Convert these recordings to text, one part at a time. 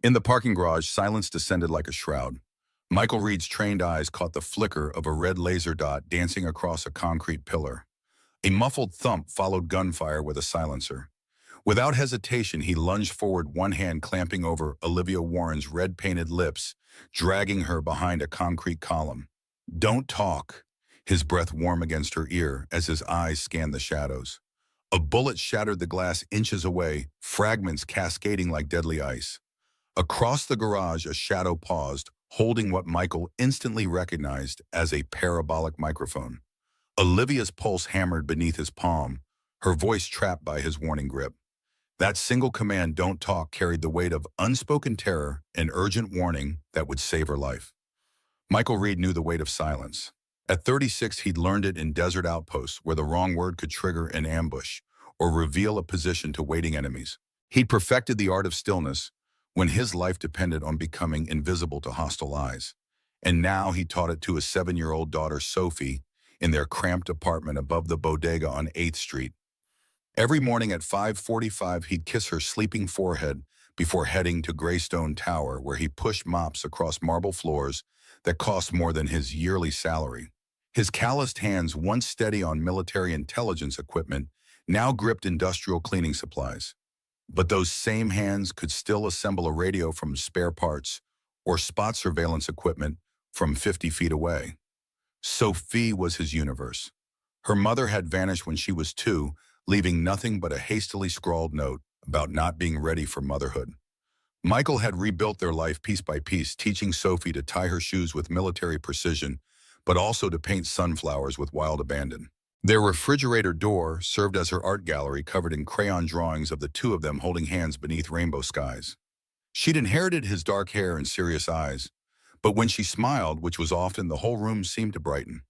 In the parking garage, silence descended like a shroud. Michael Reed's trained eyes caught the flicker of a red laser dot dancing across a concrete pillar. A muffled thump followed gunfire with a silencer. Without hesitation, he lunged forward, one hand clamping over Olivia Warren's red-painted lips, dragging her behind a concrete column. "Don't talk," his breath warm against her ear as his eyes scanned the shadows. A bullet shattered the glass inches away, fragments cascading like deadly ice. Across the garage, a shadow paused, holding what Michael instantly recognized as a parabolic microphone. Olivia's pulse hammered beneath his palm, her voice trapped by his warning grip. That single command, "don't talk," carried the weight of unspoken terror and urgent warning that would save her life. Michael Reed knew the weight of silence. At 36, he'd learned it in desert outposts where the wrong word could trigger an ambush or reveal a position to waiting enemies. He'd perfected the art of stillness when his life depended on becoming invisible to hostile eyes. And now he taught it to his 7-year-old daughter, Sophie, in their cramped apartment above the bodega on 8th Street. Every morning at 5:45, he'd kiss her sleeping forehead before heading to Greystone Tower, where he pushed mops across marble floors that cost more than his yearly salary. His calloused hands, once steady on military intelligence equipment, now gripped industrial cleaning supplies. But those same hands could still assemble a radio from spare parts or spot surveillance equipment from 50 feet away. Sophie was his universe. Her mother had vanished when she was 2, leaving nothing but a hastily scrawled note about not being ready for motherhood. Michael had rebuilt their life piece by piece, teaching Sophie to tie her shoes with military precision, but also to paint sunflowers with wild abandon. Their refrigerator door served as her art gallery, covered in crayon drawings of the two of them holding hands beneath rainbow skies. She'd inherited his dark hair and serious eyes, but when she smiled, which was often, the whole room seemed to brighten.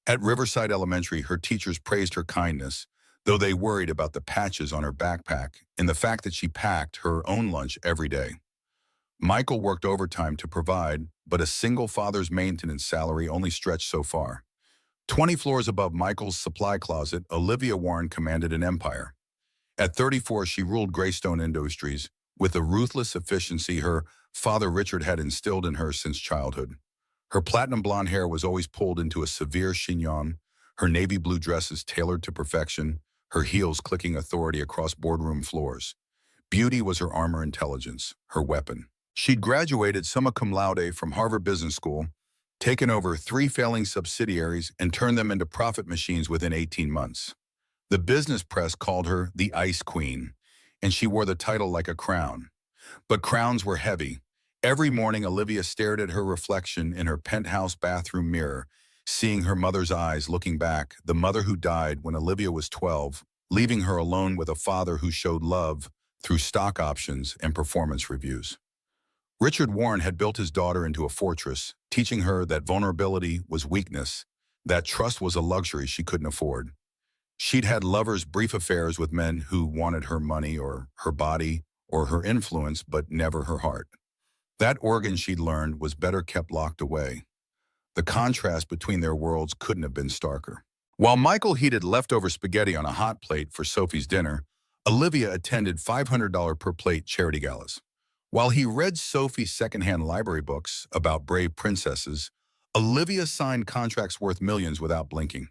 At Riverside Elementary, her teachers praised her kindness, though they worried about the patches on her backpack and the fact that she packed her own lunch every day. Michael worked overtime to provide, but a single father's maintenance salary only stretched so far. 20 floors above Michael's supply closet, Olivia Warren commanded an empire. At 34, she ruled Greystone Industries with the ruthless efficiency her father Richard had instilled in her since childhood. Her platinum blonde hair was always pulled into a severe chignon, her navy blue dresses tailored to perfection, her heels clicking authority across boardroom floors. Beauty was her armor, intelligence, her weapon. She'd graduated summa cum laude from Harvard Business School, taken over 3 failing subsidiaries, and turned them into profit machines within 18 months. The business press called her the Ice Queen, and she wore the title like a crown. But crowns were heavy. Every morning, Olivia stared at her reflection in her penthouse bathroom mirror, seeing her mother's eyes looking back, the mother who died when Olivia was 12, leaving her alone with a father who showed love through stock options and performance reviews. Richard Warren had built his daughter into a fortress, teaching her that vulnerability was weakness, that trust was a luxury she couldn't afford. She'd had lovers' brief affairs with men who wanted her money or her body or her influence, but never her heart. That organ, she'd learned, was better kept locked away. The contrast between their worlds couldn't have been starker. While Michael heated leftover spaghetti on a hot plate for Sophie's dinner, Olivia attended $500 per plate charity galas. While he read Sophie's secondhand library books about brave princesses, Olivia signed contracts worth millions without blinking.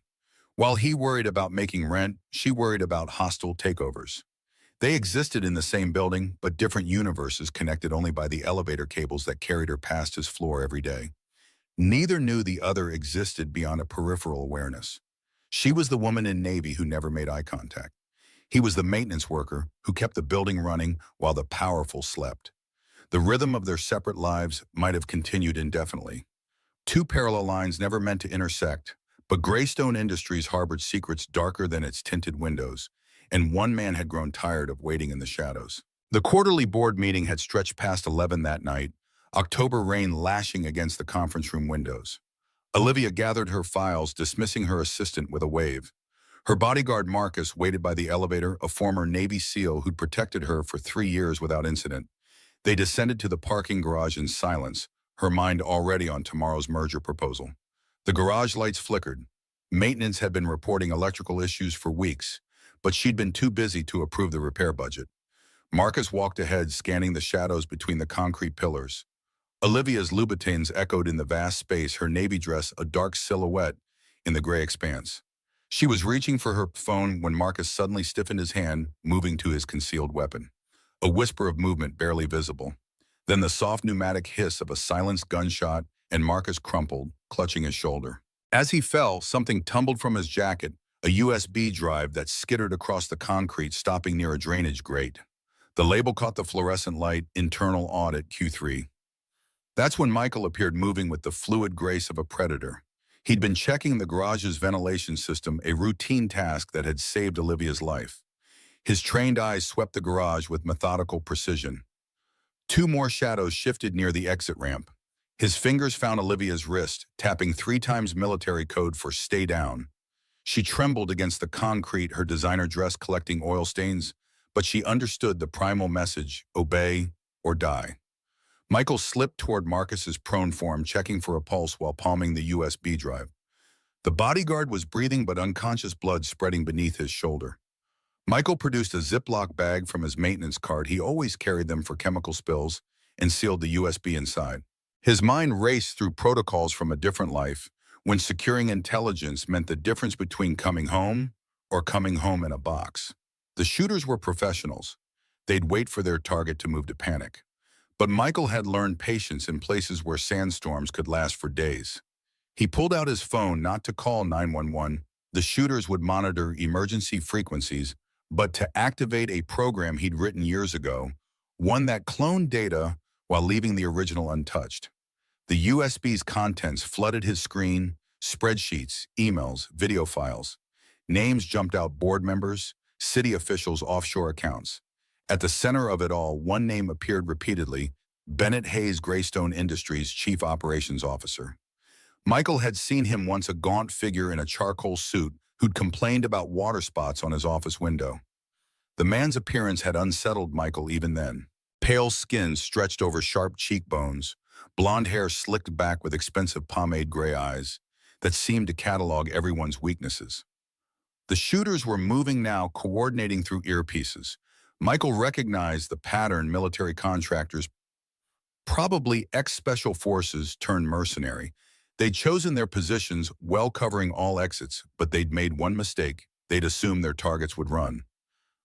While he worried about making rent, she worried about hostile takeovers. They existed in the same building, but different universes connected only by the elevator cables that carried her past his floor every day. Neither knew the other existed beyond a peripheral awareness. She was the woman in Navy who never made eye contact. He was the maintenance worker who kept the building running while the powerful slept. The rhythm of their separate lives might have continued indefinitely. 2 parallel lines never meant to intersect, but Greystone Industries harbored secrets darker than its tinted windows, and one man had grown tired of waiting in the shadows. The quarterly board meeting had stretched past 11 that night, October rain lashing against the conference room windows. Olivia gathered her files, dismissing her assistant with a wave. Her bodyguard Marcus waited by the elevator, a former Navy SEAL who'd protected her for 3 years without incident. They descended to the parking garage in silence, her mind already on tomorrow's merger proposal. The garage lights flickered. Maintenance had been reporting electrical issues for weeks, but she'd been too busy to approve the repair budget. Marcus walked ahead, scanning the shadows between the concrete pillars. Olivia's Louboutins echoed in the vast space, her navy dress a dark silhouette in the gray expanse. She was reaching for her phone when Marcus suddenly stiffened his hand, moving to his concealed weapon. A whisper of movement barely visible. Then the soft pneumatic hiss of a silenced gunshot, and Marcus crumpled, clutching his shoulder. As he fell, something tumbled from his jacket, a USB drive that skittered across the concrete, stopping near a drainage grate. The label caught the fluorescent light, internal audit Q3. That's when Michael appeared, moving with the fluid grace of a predator. He'd been checking the garage's ventilation system, a routine task that had saved Olivia's life. His trained eyes swept the garage with methodical precision. Two more shadows shifted near the exit ramp. His fingers found Olivia's wrist, tapping 3 times military code for "stay down." She trembled against the concrete, her designer dress collecting oil stains, but she understood the primal message: obey or die. Michael slipped toward Marcus's prone form, checking for a pulse while palming the USB drive. The bodyguard was breathing, but unconscious, blood spreading beneath his shoulder. Michael produced a Ziploc bag from his maintenance cart. He always carried them for chemical spills, and sealed the USB inside. His mind raced through protocols from a different life, when securing intelligence meant the difference between coming home or coming home in a box. The shooters were professionals. They'd wait for their target to move to panic. But Michael had learned patience in places where sandstorms could last for days. He pulled out his phone not to call 911. The shooters would monitor emergency frequencies, but to activate a program he'd written years ago, one that cloned data while leaving the original untouched. The USB's contents flooded his screen: spreadsheets, emails, video files. Names jumped out: board members, city officials, offshore accounts. At the center of it all, one name appeared repeatedly: Bennett Hayes, Greystone Industries Chief Operations Officer. Michael had seen him once, a gaunt figure in a charcoal suit who'd complained about water spots on his office window. The man's appearance had unsettled Michael even then. Pale skin stretched over sharp cheekbones, blonde hair slicked back with expensive pomade, gray eyes that seemed to catalog everyone's weaknesses. The shooters were moving now, coordinating through earpieces. Michael recognized the pattern: military contractors, probably ex-special forces turned mercenary. They'd chosen their positions, well covering all exits, but they'd made one mistake. They'd assumed their targets would run.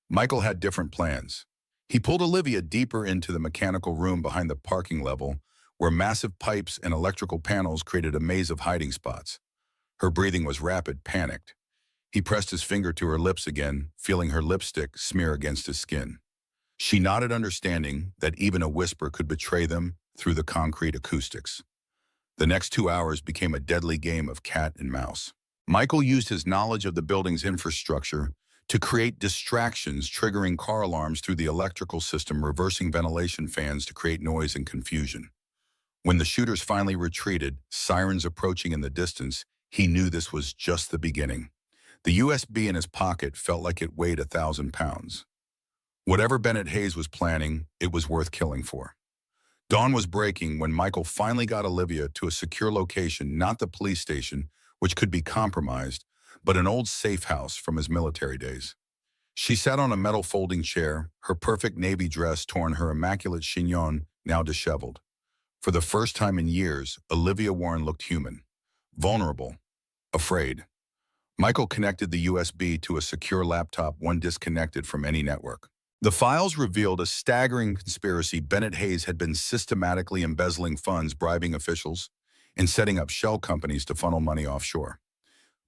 Michael had different plans. He pulled Olivia deeper into the mechanical room behind the parking level, where massive pipes and electrical panels created a maze of hiding spots. Her breathing was rapid, panicked. He pressed his finger to her lips again, feeling her lipstick smear against his skin. She nodded, understanding that even a whisper could betray them through the concrete acoustics. The next 2 hours became a deadly game of cat and mouse. Michael used his knowledge of the building's infrastructure to create distractions, triggering car alarms through the electrical system, reversing ventilation fans to create noise and confusion. When the shooters finally retreated, sirens approaching in the distance, he knew this was just the beginning. The USB in his pocket felt like it weighed 1,000 pounds. Whatever Bennett Hayes was planning, it was worth killing for. Dawn was breaking when Michael finally got Olivia to a secure location, not the police station, which could be compromised, but an old safe house from his military days. She sat on a metal folding chair, her perfect navy dress torn, her immaculate chignon now disheveled. For the first time in years, Olivia Warren looked human, vulnerable, afraid. Michael connected the USB to a secure laptop, one disconnected from any network. The files revealed a staggering conspiracy. Bennett Hayes had been systematically embezzling funds, bribing officials, and setting up shell companies to funnel money offshore.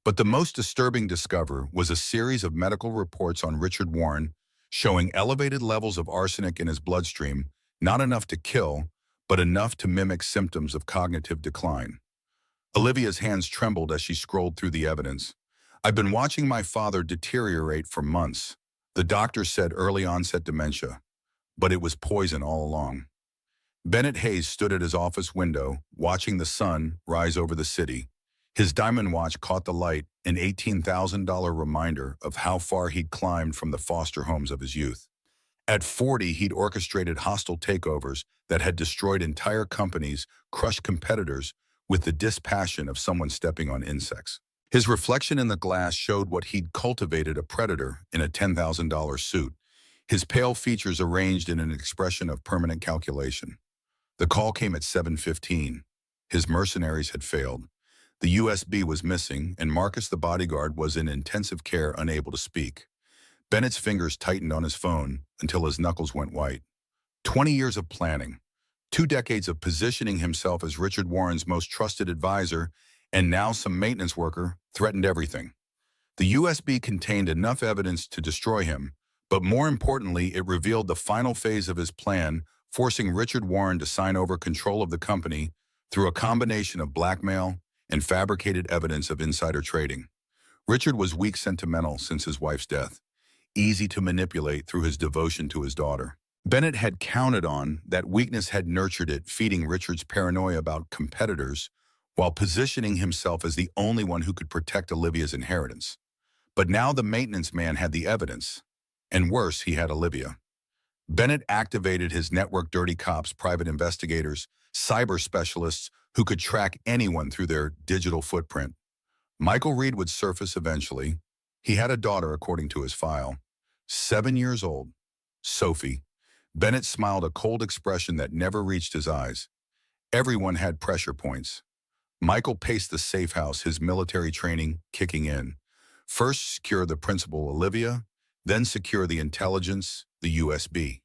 But the most disturbing discovery was a series of medical reports on Richard Warren showing elevated levels of arsenic in his bloodstream, not enough to kill, but enough to mimic symptoms of cognitive decline. Olivia's hands trembled as she scrolled through the evidence. "I've been watching my father deteriorate for months. The doctor said early onset dementia, but it was poison all along." Bennett Hayes stood at his office window, watching the sun rise over the city. His diamond watch caught the light, an $18,000 reminder of how far he'd climbed from the foster homes of his youth. At 40, he'd orchestrated hostile takeovers that had destroyed entire companies, crushed competitors with the dispassion of someone stepping on insects. His reflection in the glass showed what he'd cultivated: a predator in a $10,000 suit. his pale features arranged in an expression of permanent calculation. The call came at 7:15. His mercenaries had failed. The USB was missing, and Marcus the bodyguard was in intensive care, unable to speak. Bennett's fingers tightened on his phone until his knuckles went white. 20 years of planning, 2 decades of positioning himself as Richard Warren's most trusted advisor, and now some maintenance worker threatened everything. The USB contained enough evidence to destroy him, but more importantly, it revealed the final phase of his plan, forcing Richard Warren to sign over control of the company through a combination of blackmail and fabricated evidence of insider trading. Richard was weak sentimental since his wife's death, easy to manipulate through his devotion to his daughter. Bennett had counted on that weakness, had nurtured it, feeding Richard's paranoia about competitors while positioning himself as the only one who could protect Olivia's inheritance. But now the maintenance man had the evidence, and worse, he had Olivia. Bennett activated his network: dirty cops, private investigators, cyber specialists who could track anyone through their digital footprint. Michael Reed would surface eventually. He had a daughter, according to his file, 7 years old, Sophie. Bennett smiled, a cold expression that never reached his eyes. Everyone had pressure points. Michael paced the safe house, his military training kicking in. First, secure the principal, Olivia, then secure the intelligence, the USB.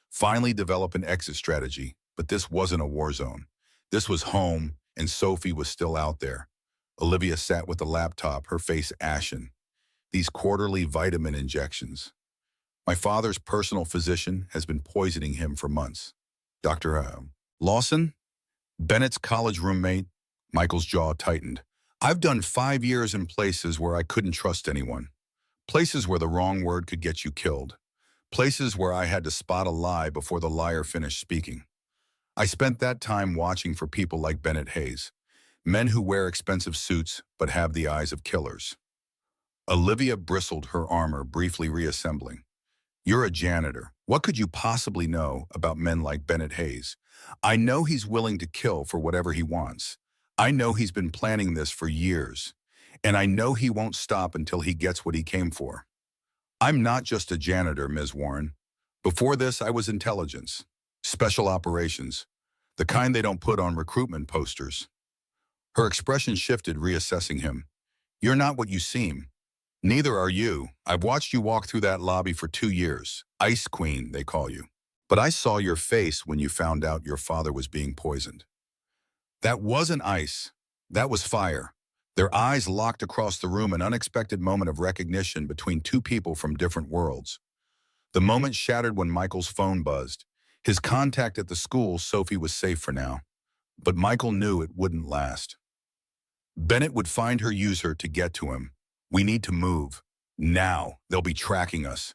Finally, develop an exit strategy. But this wasn't a war zone. This was home, and Sophie was still out there. Olivia sat with the laptop, her face ashen. These quarterly vitamin injections. My father's personal physician has been poisoning him for months. Dr. Lawson? Bennett's college roommate. Michael's jaw tightened. I've done 5 years in places where I couldn't trust anyone. Places where the wrong word could get you killed. Places where I had to spot a lie before the liar finished speaking. I spent that time watching for people like Bennett Hayes, men who wear expensive suits but have the eyes of killers. Olivia bristled, her armor briefly reassembling. You're a janitor. What could you possibly know about men like Bennett Hayes? I know he's willing to kill for whatever he wants. I know he's been planning this for years, and I know he won't stop until he gets what he came for. I'm not just a janitor, Ms. Warren. Before this, I was intelligence, special operations, the kind they don't put on recruitment posters. Her expression shifted, reassessing him. You're not what you seem. Neither are you. I've watched you walk through that lobby for 2 years. Ice Queen, they call you. But I saw your face when you found out your father was being poisoned. That wasn't ice. That was fire. Their eyes locked across the room, an unexpected moment of recognition between two people from different worlds. The moment shattered when Michael's phone buzzed. His contact at the school, Sophie, was safe for now. But Michael knew it wouldn't last. Bennett would find her, use her to get to him. We need to move. Now. They'll be tracking us.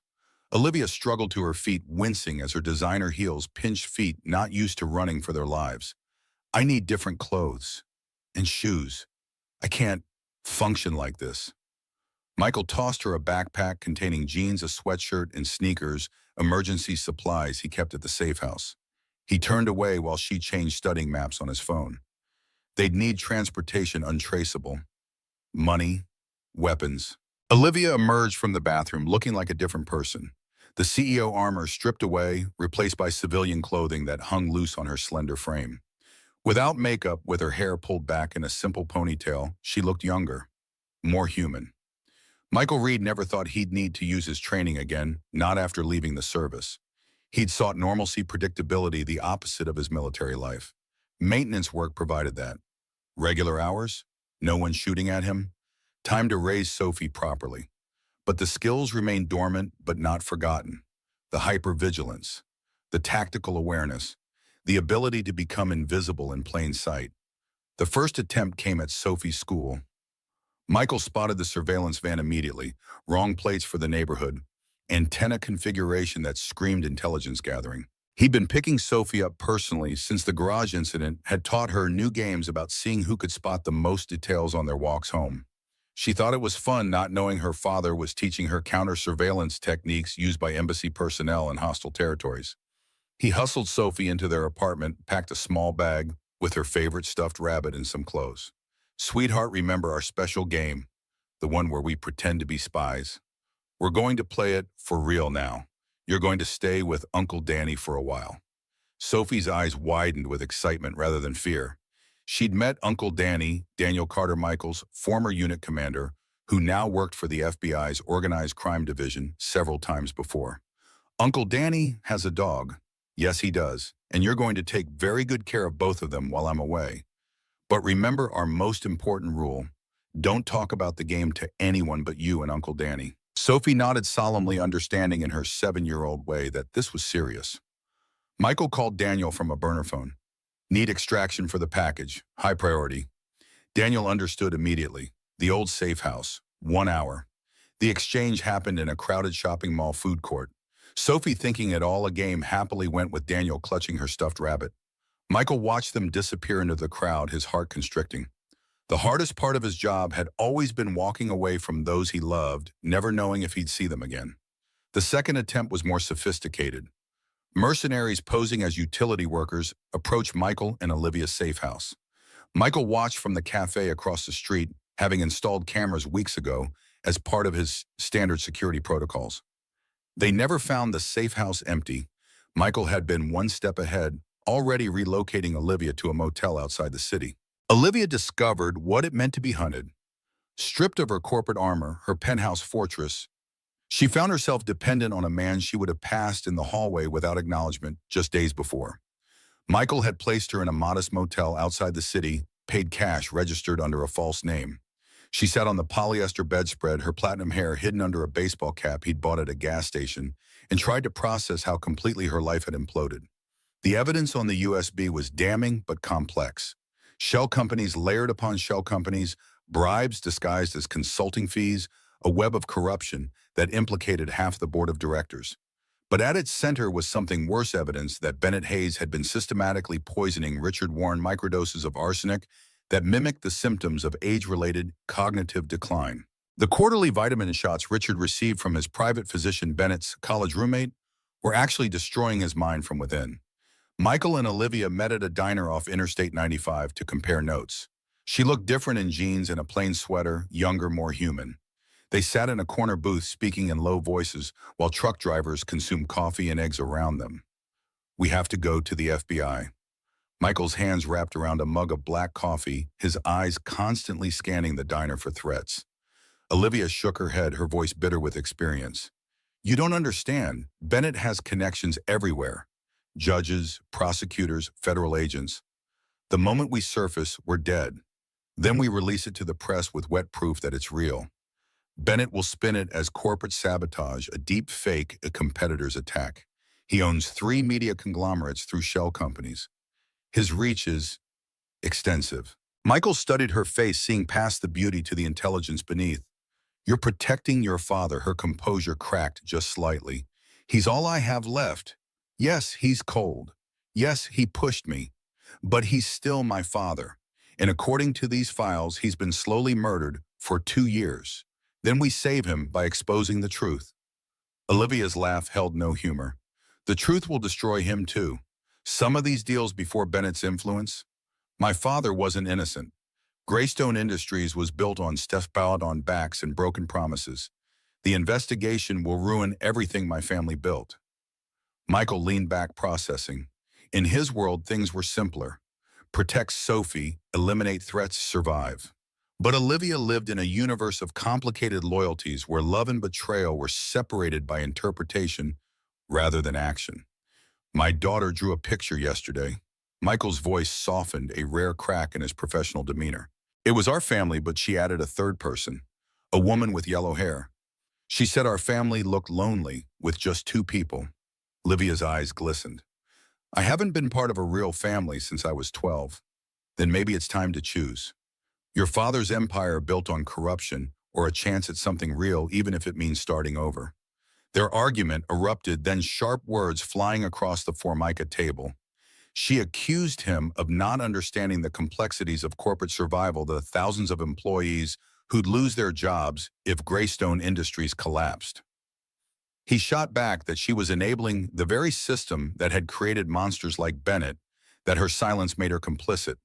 Olivia struggled to her feet, wincing as her designer heels pinched feet not used to running for their lives. I need different clothes. And shoes. I can't function like this. Michael tossed her a backpack containing jeans, a sweatshirt, and sneakers, emergency supplies he kept at the safe house. He turned away while she changed studying maps on his phone. They'd need transportation untraceable. Money. Weapons. Olivia emerged from the bathroom looking like a different person. The CEO armor stripped away, replaced by civilian clothing that hung loose on her slender frame. Without makeup, with her hair pulled back in a simple ponytail, she looked younger, more human. Michael Reed never thought he'd need to use his training again, not after leaving the service. He'd sought normalcy, predictability, the opposite of his military life. Maintenance work provided that. Regular hours, no one shooting at him, time to raise Sophie properly. But the skills remained dormant but not forgotten. The hypervigilance, the tactical awareness, the ability to become invisible in plain sight. The first attempt came at Sophie's school. Michael spotted the surveillance van immediately, wrong plates for the neighborhood, antenna configuration that screamed intelligence gathering. He'd been picking Sophie up personally since the garage incident had taught her new games about seeing who could spot the most details on their walks home. She thought it was fun not knowing her father was teaching her counter-surveillance techniques used by embassy personnel in hostile territories. He hustled Sophie into their apartment, packed a small bag with her favorite stuffed rabbit and some clothes. Sweetheart, remember our special game, the one where we pretend to be spies? We're going to play it for real now. You're going to stay with Uncle Danny for a while. Sophie's eyes widened with excitement rather than fear. She'd met Uncle Danny, Daniel Carter Michaels, former unit commander, who now worked for the FBI's Organized Crime Division several times before. Uncle Danny has a dog. Yes, he does. And you're going to take very good care of both of them while I'm away. But remember our most important rule. Don't talk about the game to anyone but you and Uncle Danny. Sophie nodded solemnly, understanding in her 7-year-old way that this was serious. Michael called Daniel from a burner phone. Need extraction for the package. High priority. Daniel understood immediately. The old safe house. 1 hour. The exchange happened in a crowded shopping mall food court. Sophie, thinking it all a game, happily went with Daniel clutching her stuffed rabbit. Michael watched them disappear into the crowd, his heart constricting. The hardest part of his job had always been walking away from those he loved, never knowing if he'd see them again. The second attempt was more sophisticated. Mercenaries posing as utility workers approached Michael and Olivia's safe house. Michael watched from the cafe across the street, having installed cameras weeks ago as part of his standard security protocols. They never found the safe house empty. Michael had been one step ahead, already relocating Olivia to a motel outside the city. Olivia discovered what it meant to be hunted. Stripped of her corporate armor, her penthouse fortress, she found herself dependent on a man she would have passed in the hallway without acknowledgement just days before. Michael had placed her in a modest motel outside the city, paid cash, registered under a false name. She sat on the polyester bedspread, her platinum hair hidden under a baseball cap he'd bought at a gas station, and tried to process how completely her life had imploded. The evidence on the USB was damning but complex. Shell companies layered upon shell companies, bribes disguised as consulting fees, a web of corruption that implicated half the board of directors. But at its center was something worse, evidence that Bennett Hayes had been systematically poisoning Richard Warren microdoses of arsenic that mimicked the symptoms of age-related cognitive decline. The quarterly vitamin shots Richard received from his private physician Bennett's college roommate were actually destroying his mind from within. Michael and Olivia met at a diner off Interstate 95 to compare notes. She looked different in jeans and a plain sweater, younger, more human. They sat in a corner booth speaking in low voices while truck drivers consumed coffee and eggs around them. We have to go to the FBI. Michael's hands wrapped around a mug of black coffee, his eyes constantly scanning the diner for threats. Olivia shook her head, her voice bitter with experience. You don't understand. Bennett has connections everywhere. Judges, prosecutors, federal agents. The moment we surface, we're dead. Then we release it to the press with wet proof that it's real. Bennett will spin it as corporate sabotage, a deep fake, a competitor's attack. He owns 3 media conglomerates through shell companies. His reach is extensive. Michael studied her face, seeing past the beauty to the intelligence beneath. You're protecting your father. Her composure cracked just slightly. He's all I have left. Yes, he's cold. Yes, he pushed me. But he's still my father. And according to these files, he's been slowly murdered for 2 years. Then we save him by exposing the truth. Olivia's laugh held no humor. The truth will destroy him too. Some of these deals before Bennett's influence. My father wasn't innocent. Greystone Industries was built on stepped on backs and broken promises. The investigation will ruin everything my family built. Michael leaned back, processing. In his world, things were simpler. Protect Sophie, eliminate threats, survive. But Olivia lived in a universe of complicated loyalties where love and betrayal were separated by interpretation rather than action. My daughter drew a picture yesterday. Michael's voice softened, a rare crack in his professional demeanor. It was our family, but she added a third person, a woman with yellow hair. She said our family looked lonely with just 2 people. Olivia's eyes glistened. I haven't been part of a real family since I was 12. Then maybe it's time to choose. Your father's empire built on corruption or a chance at something real, even if it means starting over. Their argument erupted, then sharp words flying across the Formica table. She accused him of not understanding the complexities of corporate survival, the thousands of employees who'd lose their jobs if Greystone Industries collapsed. He shot back that she was enabling the very system that had created monsters like Bennett, that her silence made her complicit.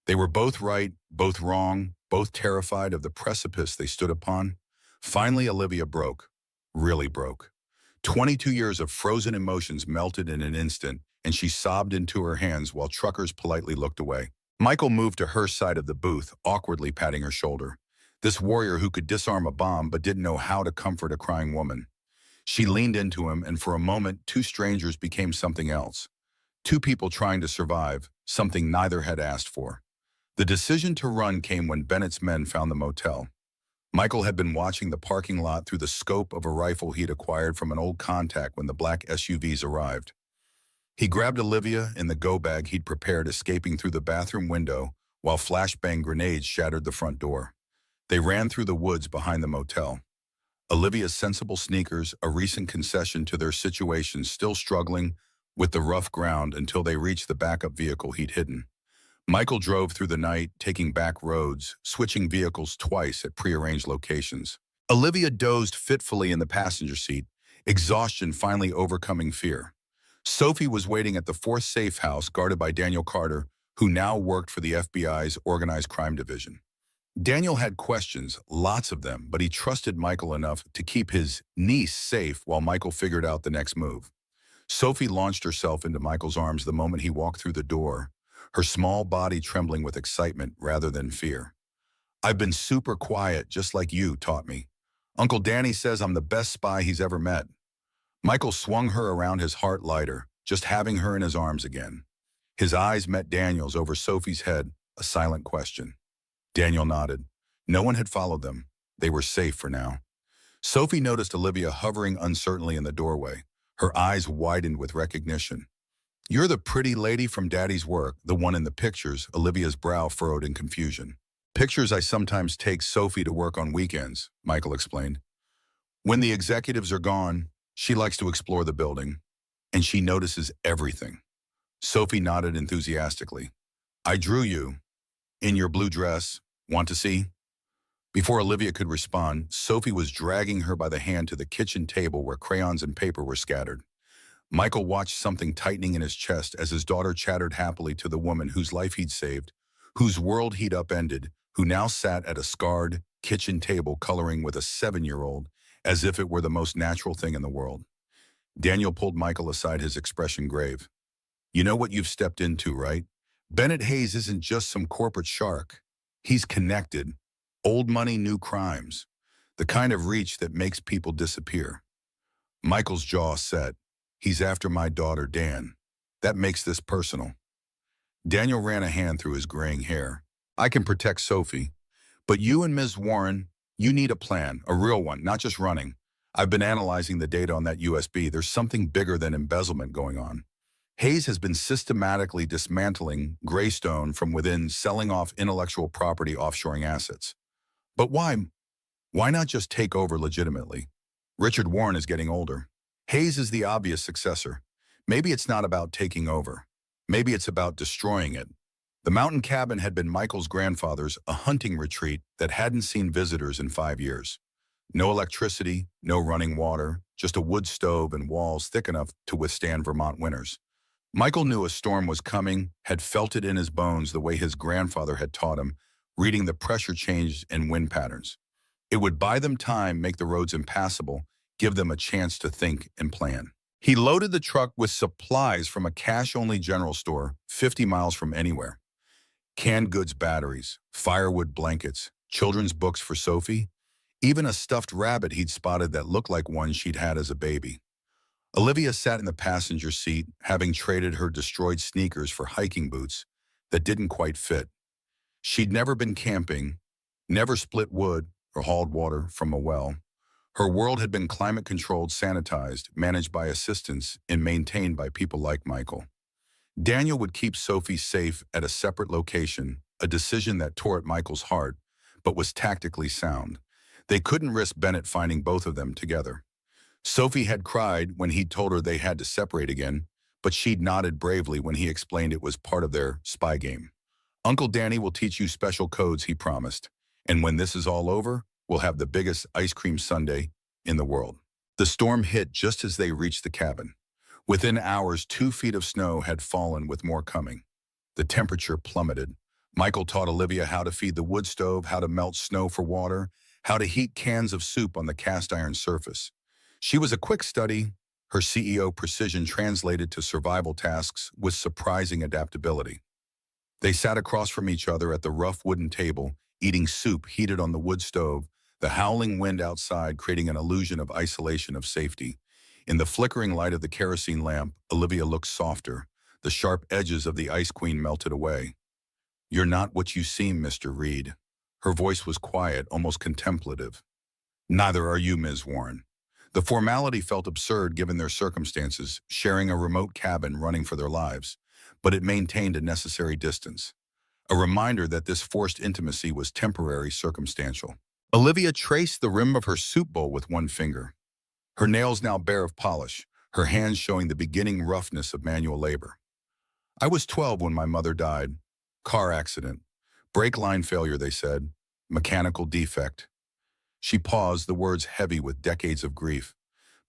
They were both right, both wrong, both terrified of the precipice they stood upon. Finally, Olivia broke. Really broke. 22 years of frozen emotions melted in an instant, and she sobbed into her hands while truckers politely looked away. Michael moved to her side of the booth, awkwardly patting her shoulder. This warrior who could disarm a bomb but didn't know how to comfort a crying woman. She leaned into him, and for a moment, two strangers became something else. Two people trying to survive, something neither had asked for. The decision to run came when Bennett's men found the motel. Michael had been watching the parking lot through the scope of a rifle he'd acquired from an old contact when the black SUVs arrived. He grabbed Olivia in the go-bag he'd prepared, escaping through the bathroom window while flashbang grenades shattered the front door. They ran through the woods behind the motel. Olivia's sensible sneakers, a recent concession to their situation, still struggling with the rough ground until they reached the backup vehicle he'd hidden. Michael drove through the night, taking back roads, switching vehicles twice at prearranged locations. Olivia dozed fitfully in the passenger seat, exhaustion finally overcoming fear. Sophie was waiting at the fourth safe house guarded by Daniel Carter, who now worked for the FBI's Organized Crime Division. Daniel had questions, lots of them, but he trusted Michael enough to keep his niece safe while Michael figured out the next move. Sophie launched herself into Michael's arms the moment he walked through the door, her small body trembling with excitement rather than fear. "I've been super quiet, just like you taught me. Uncle Danny says I'm the best spy he's ever met." Michael swung her around, his heart lighter, just having her in his arms again. His eyes met Daniel's over Sophie's head, a silent question. Daniel nodded. No one had followed them. They were safe for now. Sophie noticed Olivia hovering uncertainly in the doorway. Her eyes widened with recognition. "You're the pretty lady from Daddy's work, the one in the pictures," Olivia's brow furrowed in confusion. "Pictures I sometimes take Sophie to work on weekends," Michael explained. "When the executives are gone, she likes to explore the building, and she notices everything." Sophie nodded enthusiastically. "I drew you. In your blue dress. Want to see?" Before Olivia could respond, Sophie was dragging her by the hand to the kitchen table where crayons and paper were scattered. Michael watched something tightening in his chest as his daughter chattered happily to the woman whose life he'd saved, whose world he'd upended, who now sat at a scarred kitchen table coloring with a 7-year-old as if it were the most natural thing in the world. Daniel pulled Michael aside, his expression grave. "You know what you've stepped into, right? Bennett Hayes isn't just some corporate shark. He's connected. Old money, new crimes. The kind of reach that makes people disappear." Michael's jaw set. "He's after my daughter, Dan. That makes this personal." Daniel ran a hand through his graying hair. "I can protect Sophie. But you and Ms. Warren, you need a plan, a real one, not just running. I've been analyzing the data on that USB. There's something bigger than embezzlement going on. Hayes has been systematically dismantling Greystone from within, selling off intellectual property, offshoring assets. But why? Why not just take over legitimately? Richard Warren is getting older. Hayes is the obvious successor. Maybe it's not about taking over. Maybe it's about destroying it." The mountain cabin had been Michael's grandfather's, a hunting retreat that hadn't seen visitors in 5 years. No electricity, no running water, just a wood stove and walls thick enough to withstand Vermont winters. Michael knew a storm was coming, had felt it in his bones the way his grandfather had taught him, reading the pressure change and wind patterns. It would buy them time, make the roads impassable, give them a chance to think and plan. He loaded the truck with supplies from a cash-only general store 50 miles from anywhere. Canned goods batteries, firewood blankets, children's books for Sophie, even a stuffed rabbit he'd spotted that looked like one she'd had as a baby. Olivia sat in the passenger seat, having traded her destroyed sneakers for hiking boots that didn't quite fit. She'd never been camping, never split wood or hauled water from a well. Her world had been climate-controlled, sanitized, managed by assistants, and maintained by people like Michael. Daniel would keep Sophie safe at a separate location, a decision that tore at Michael's heart, but was tactically sound. They couldn't risk Bennett finding both of them together. Sophie had cried when he'd told her they had to separate again, but she'd nodded bravely when he explained it was part of their spy game. "Uncle Danny will teach you special codes," he promised, "and when this is all over, we'll have the biggest ice cream sundae in the world." The storm hit just as they reached the cabin. Within hours, 2 feet of snow had fallen, with more coming. The temperature plummeted. Michael taught Olivia how to feed the wood stove, how to melt snow for water, how to heat cans of soup on the cast iron surface. She was a quick study, her CEO precision translated to survival tasks with surprising adaptability. They sat across from each other at the rough wooden table, eating soup heated on the wood stove, the howling wind outside creating an illusion of isolation of safety. In the flickering light of the kerosene lamp, Olivia looked softer. The sharp edges of the Ice Queen melted away. "You're not what you seem, Mr. Reed." Her voice was quiet, almost contemplative. "Neither are you, Ms. Warren." The formality felt absurd given their circumstances, sharing a remote cabin running for their lives, but it maintained a necessary distance. A reminder that this forced intimacy was temporary, circumstantial. Olivia traced the rim of her soup bowl with one finger, her nails now bare of polish, her hands showing the beginning roughness of manual labor. "I was 12 when my mother died. Car accident. Brake line failure, they said. Mechanical defect." She paused, the words heavy with decades of grief.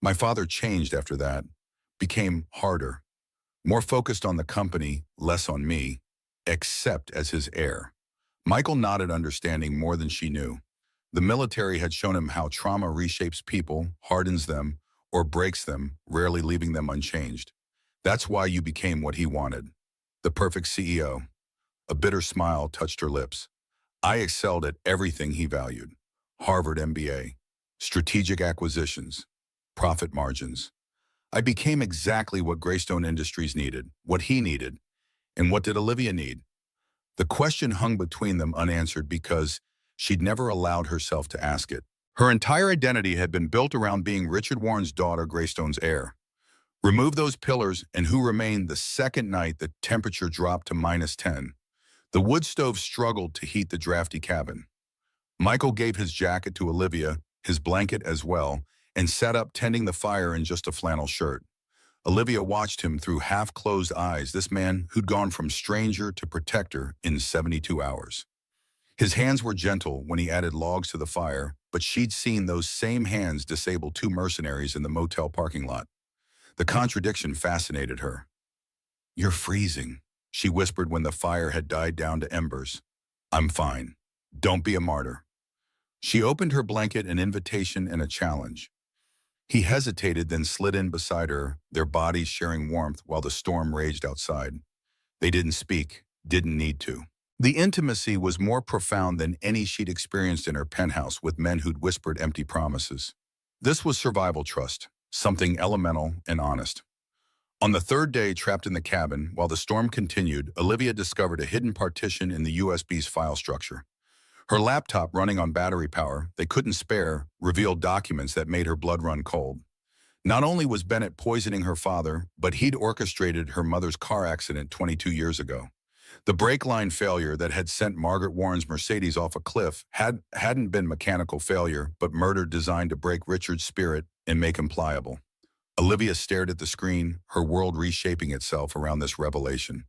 "My father changed after that, became harder, more focused on the company, less on me, except as his heir." Michael nodded, understanding more than she knew. The military had shown him how trauma reshapes people, hardens them, or breaks them, rarely leaving them unchanged. "That's why you became what he wanted. The perfect CEO." A bitter smile touched her lips. "I excelled at everything he valued. Harvard MBA, strategic acquisitions, profit margins. I became exactly what Greystone Industries needed, what he needed, and what did Olivia need?" The question hung between them unanswered because she'd never allowed herself to ask it. Her entire identity had been built around being Richard Warren's daughter, Greystone's heir. Remove those pillars, and who remained the second night the temperature dropped to -10. The wood stove struggled to heat the drafty cabin. Michael gave his jacket to Olivia, his blanket as well, and sat up tending the fire in just a flannel shirt. Olivia watched him through half-closed eyes, this man who'd gone from stranger to protector in 72 hours. His hands were gentle when he added logs to the fire, but she'd seen those same hands disable two mercenaries in the motel parking lot. The contradiction fascinated her. "You're freezing," she whispered when the fire had died down to embers. "I'm fine. Don't be a martyr." She opened her blanket, an invitation and a challenge. He hesitated, then slid in beside her, their bodies sharing warmth while the storm raged outside. They didn't speak, didn't need to. The intimacy was more profound than any she'd experienced in her penthouse with men who'd whispered empty promises. This was survival trust, something elemental and honest. On the third day, trapped in the cabin, while the storm continued, Olivia discovered a hidden partition in the USB's file structure. Her laptop, running on battery power they couldn't spare, revealed documents that made her blood run cold. Not only was Bennett poisoning her father, but he'd orchestrated her mother's car accident 22 years ago. The brake line failure that had sent Margaret Warren's Mercedes off a cliff hadn't been mechanical failure, but murder designed to break Richard's spirit and make him pliable. Olivia stared at the screen, her world reshaping itself around this revelation.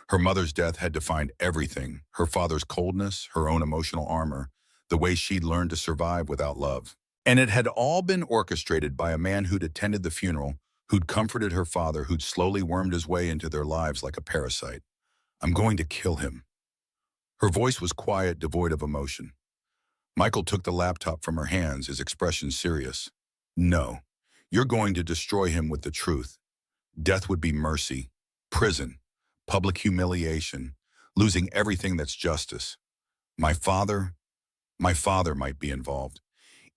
Her mother's death had defined everything, her father's coldness, her own emotional armor, the way she'd learned to survive without love. And it had all been orchestrated by a man who'd attended the funeral, who'd comforted her father, who'd slowly wormed his way into their lives like a parasite. "I'm going to kill him." Her voice was quiet, devoid of emotion. Michael took the laptop from her hands, his expression serious. "No, you're going to destroy him with the truth. Death would be mercy, prison, public humiliation, losing everything that's justice. My father might be involved."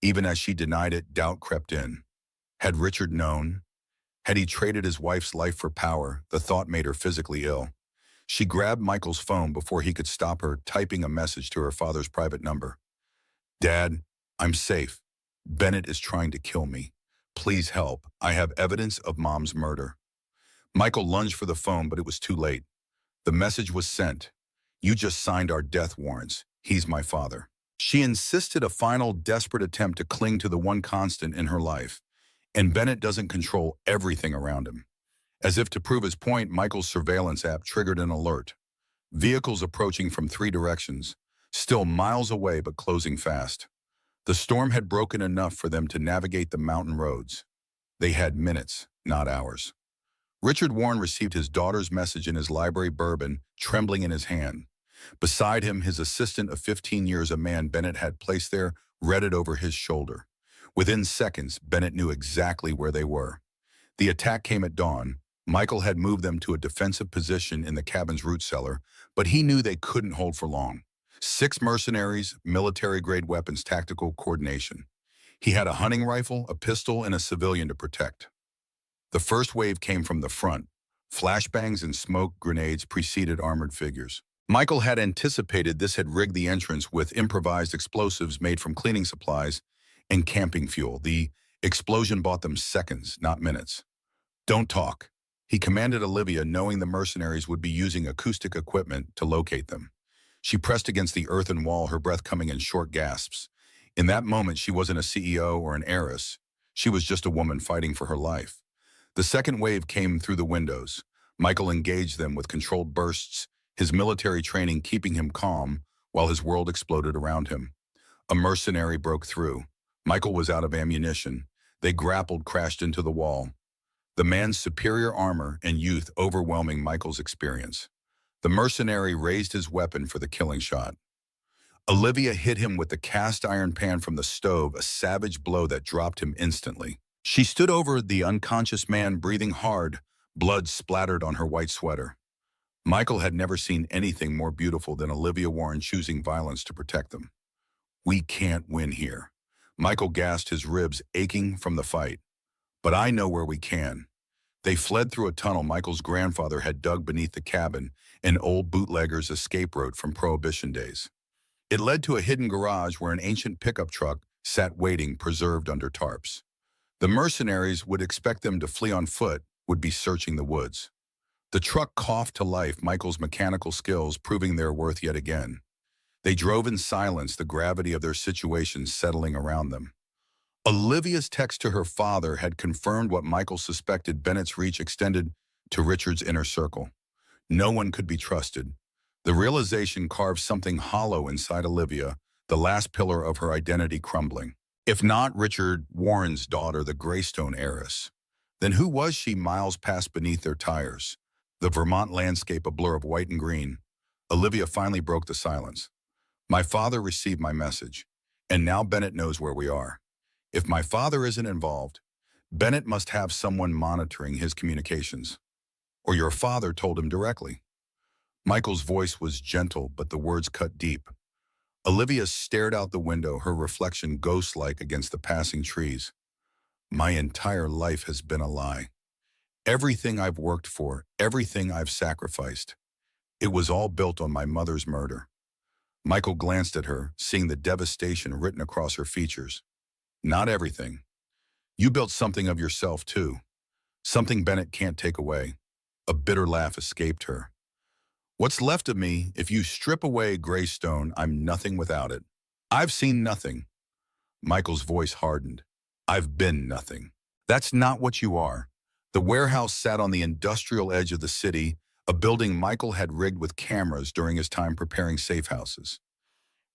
Even as she denied it, doubt crept in. Had Richard known? Had he traded his wife's life for power? The thought made her physically ill. She grabbed Michael's phone before he could stop her, typing a message to her father's private number. "Dad, I'm safe. Bennett is trying to kill me. Please help. I have evidence of Mom's murder." Michael lunged for the phone, but it was too late. The message was sent. "You just signed our death warrants. He's my father." She insisted, a final, desperate attempt to cling to the one constant in her life. And Bennett doesn't control everything around him. As if to prove his point, Michael's surveillance app triggered an alert. Vehicles approaching from 3 directions, still miles away but closing fast. The storm had broken enough for them to navigate the mountain roads. They had minutes, not hours. Richard Warren received his daughter's message in his library, bourbon trembling in his hand. Beside him, his assistant of 15 years, a man Bennett had placed there, read it over his shoulder. Within seconds, Bennett knew exactly where they were. The attack came at dawn. Michael had moved them to a defensive position in the cabin's root cellar, but he knew they couldn't hold for long. 6 mercenaries, military-grade weapons, tactical coordination. He had a hunting rifle, a pistol, and a civilian to protect. The first wave came from the front. Flashbangs and smoke grenades preceded armored figures. Michael had anticipated this, had rigged the entrance with improvised explosives made from cleaning supplies and camping fuel. The explosion bought them seconds, not minutes. "Don't talk," he commanded Olivia, knowing the mercenaries would be using acoustic equipment to locate them. She pressed against the earthen wall, her breath coming in short gasps. In that moment, she wasn't a CEO or an heiress. She was just a woman fighting for her life. The second wave came through the windows. Michael engaged them with controlled bursts, his military training keeping him calm while his world exploded around him. A mercenary broke through. Michael was out of ammunition. They grappled, crashed into the wall. The man's superior armor and youth overwhelming Michael's experience. The mercenary raised his weapon for the killing shot. Olivia hit him with the cast iron pan from the stove, a savage blow that dropped him instantly. She stood over the unconscious man, breathing hard, blood splattered on her white sweater. Michael had never seen anything more beautiful than Olivia Warren choosing violence to protect them. "We can't win here." Michael gasped, his ribs aching from the fight. "But I know where we can." They fled through a tunnel Michael's grandfather had dug beneath the cabin, an old bootlegger's escape route from Prohibition days. It led to a hidden garage where an ancient pickup truck sat waiting, preserved under tarps. The mercenaries would expect them to flee on foot, would be searching the woods. The truck coughed to life, Michael's mechanical skills proving their worth yet again. They drove in silence, the gravity of their situation settling around them. Olivia's text to her father had confirmed what Michael suspected. Bennett's reach extended to Richard's inner circle. No one could be trusted. The realization carved something hollow inside Olivia, the last pillar of her identity crumbling. If not Richard Warren's daughter, the Greystone heiress, then who was she? Miles passed beneath their tires, the Vermont landscape a blur of white and green. Olivia finally broke the silence. "My father received my message, and now Bennett knows where we are. If my father isn't involved, Bennett must have someone monitoring his communications. Or your father told him directly." Michael's voice was gentle, but the words cut deep. Olivia stared out the window, her reflection ghost-like against the passing trees. "My entire life has been a lie. Everything I've worked for, everything I've sacrificed, it was all built on my mother's murder." Michael glanced at her, seeing the devastation written across her features. "Not everything. You built something of yourself, too. Something Bennett can't take away." A bitter laugh escaped her. "What's left of me, if you strip away Greystone, I'm nothing without it. I've seen nothing." Michael's voice hardened. "I've been nothing." "That's not what you are." The warehouse sat on the industrial edge of the city, a building Michael had rigged with cameras during his time preparing safe houses.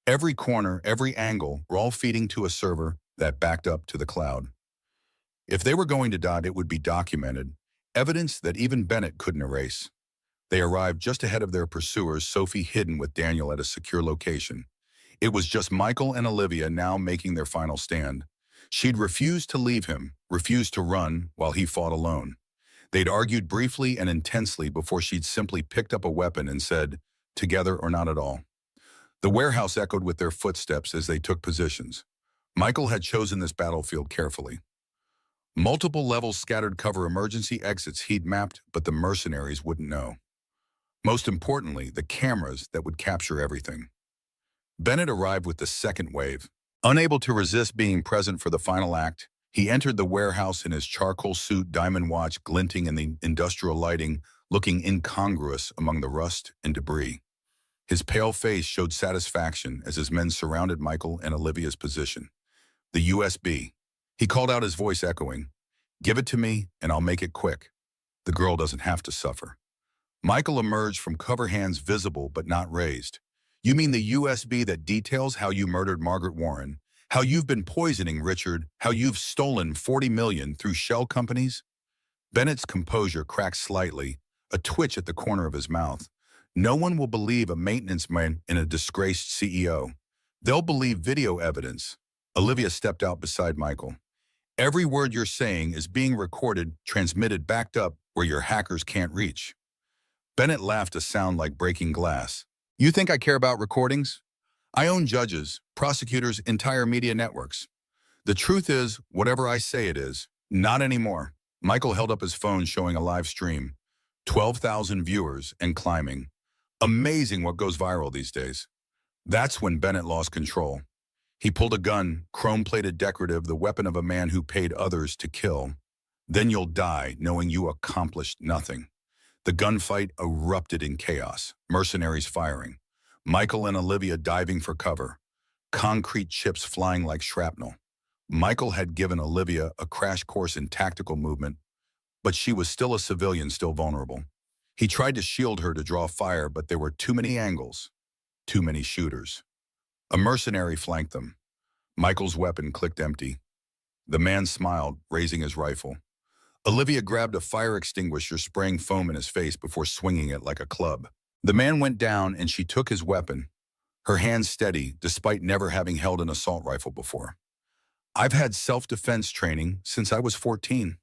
Every corner, every angle were all feeding to a server that backed up to the cloud. If they were going to dot, it would be documented, evidence that even Bennett couldn't erase. They arrived just ahead of their pursuers, Sophie hidden with Daniel at a secure location. It was just Michael and Olivia now making their final stand. She'd refused to leave him, refused to run while he fought alone. They'd argued briefly and intensely before she'd simply picked up a weapon and said, "Together or not at all." The warehouse echoed with their footsteps as they took positions. Michael had chosen this battlefield carefully. Multiple levels scattered cover emergency exits he'd mapped, but the mercenaries wouldn't know. Most importantly, the cameras that would capture everything. Bennett arrived with the second wave. Unable to resist being present for the final act, he entered the warehouse in his charcoal suit, diamond watch glinting in the industrial lighting, looking incongruous among the rust and debris. His pale face showed satisfaction as his men surrounded Michael and Olivia's position. "The USB." He called out, his voice echoing. "Give it to me, and I'll make it quick. The girl doesn't have to suffer." Michael emerged from cover, hands visible but not raised. "You mean the USB that details how you murdered Margaret Warren, how you've been poisoning Richard, how you've stolen $40 million through shell companies?" Bennett's composure cracked slightly, a twitch at the corner of his mouth. "No one will believe a maintenance man in a disgraced CEO. They'll believe video evidence." Olivia stepped out beside Michael. Every word you're saying is being recorded, transmitted, backed up where your hackers can't reach. Bennett laughed a sound like breaking glass. You think I care about recordings? I own judges, prosecutors, entire media networks. The truth is, whatever I say it is, not anymore. Michael held up his phone showing a live stream. 12,000 viewers and climbing. Amazing what goes viral these days. That's when Bennett lost control. He pulled a gun, chrome-plated decorative, the weapon of a man who paid others to kill. Then you'll die knowing you accomplished nothing. The gunfight erupted in chaos, mercenaries firing. Michael and Olivia diving for cover. Concrete chips flying like shrapnel. Michael had given Olivia a crash course in tactical movement, but she was still a civilian, still vulnerable. He tried to shield her to draw fire, but there were too many angles, too many shooters. A mercenary flanked them. Michael's weapon clicked empty. The man smiled, raising his rifle. Olivia grabbed a fire extinguisher, spraying foam in his face before swinging it like a club. The man went down and she took his weapon, her hands steady despite never having held an assault rifle before. I've had self-defense training since I was 14.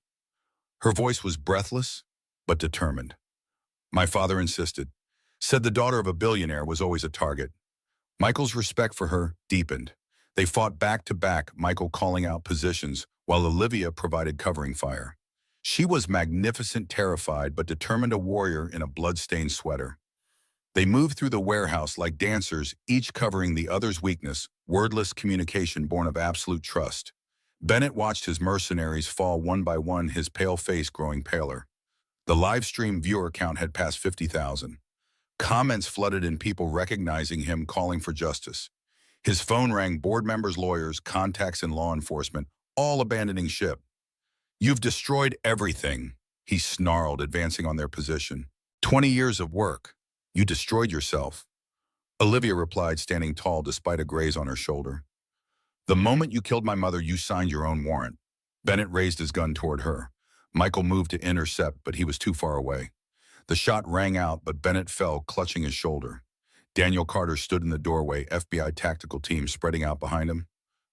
Her voice was breathless, but determined. My father insisted, said the daughter of a billionaire was always a target. Michael's respect for her deepened. They fought back to back, Michael calling out positions while Olivia provided covering fire. She was magnificent, terrified, but determined, a warrior in a blood-stained sweater. They moved through the warehouse like dancers, each covering the other's weakness, wordless communication born of absolute trust. Bennett watched his mercenaries fall one by one, his pale face growing paler. The live stream viewer count had passed 50,000. Comments flooded in, people recognizing him, calling for justice. His phone rang, board members, lawyers, contacts in law enforcement, all abandoning ship. You've destroyed everything, he snarled, advancing on their position. 20 years of work. You destroyed yourself. Olivia replied, standing tall despite a graze on her shoulder. The moment you killed my mother, you signed your own warrant. Bennett raised his gun toward her. Michael moved to intercept, but he was too far away. The shot rang out, but Bennett fell, clutching his shoulder. Daniel Carter stood in the doorway, FBI tactical team spreading out behind him.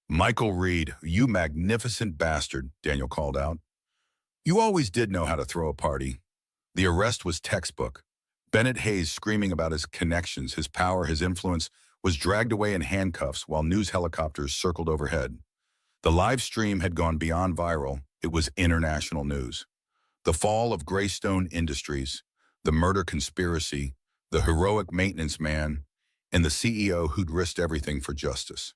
Michael Reed, you magnificent bastard, Daniel called out. You always did know how to throw a party. The arrest was textbook. Bennett Hayes, screaming about his connections, his power, his influence, was dragged away in handcuffs while news helicopters circled overhead. The live stream had gone beyond viral. It was international news. The fall of Greystone Industries, the murder conspiracy, the heroic maintenance man, and the CEO who'd risked everything for justice.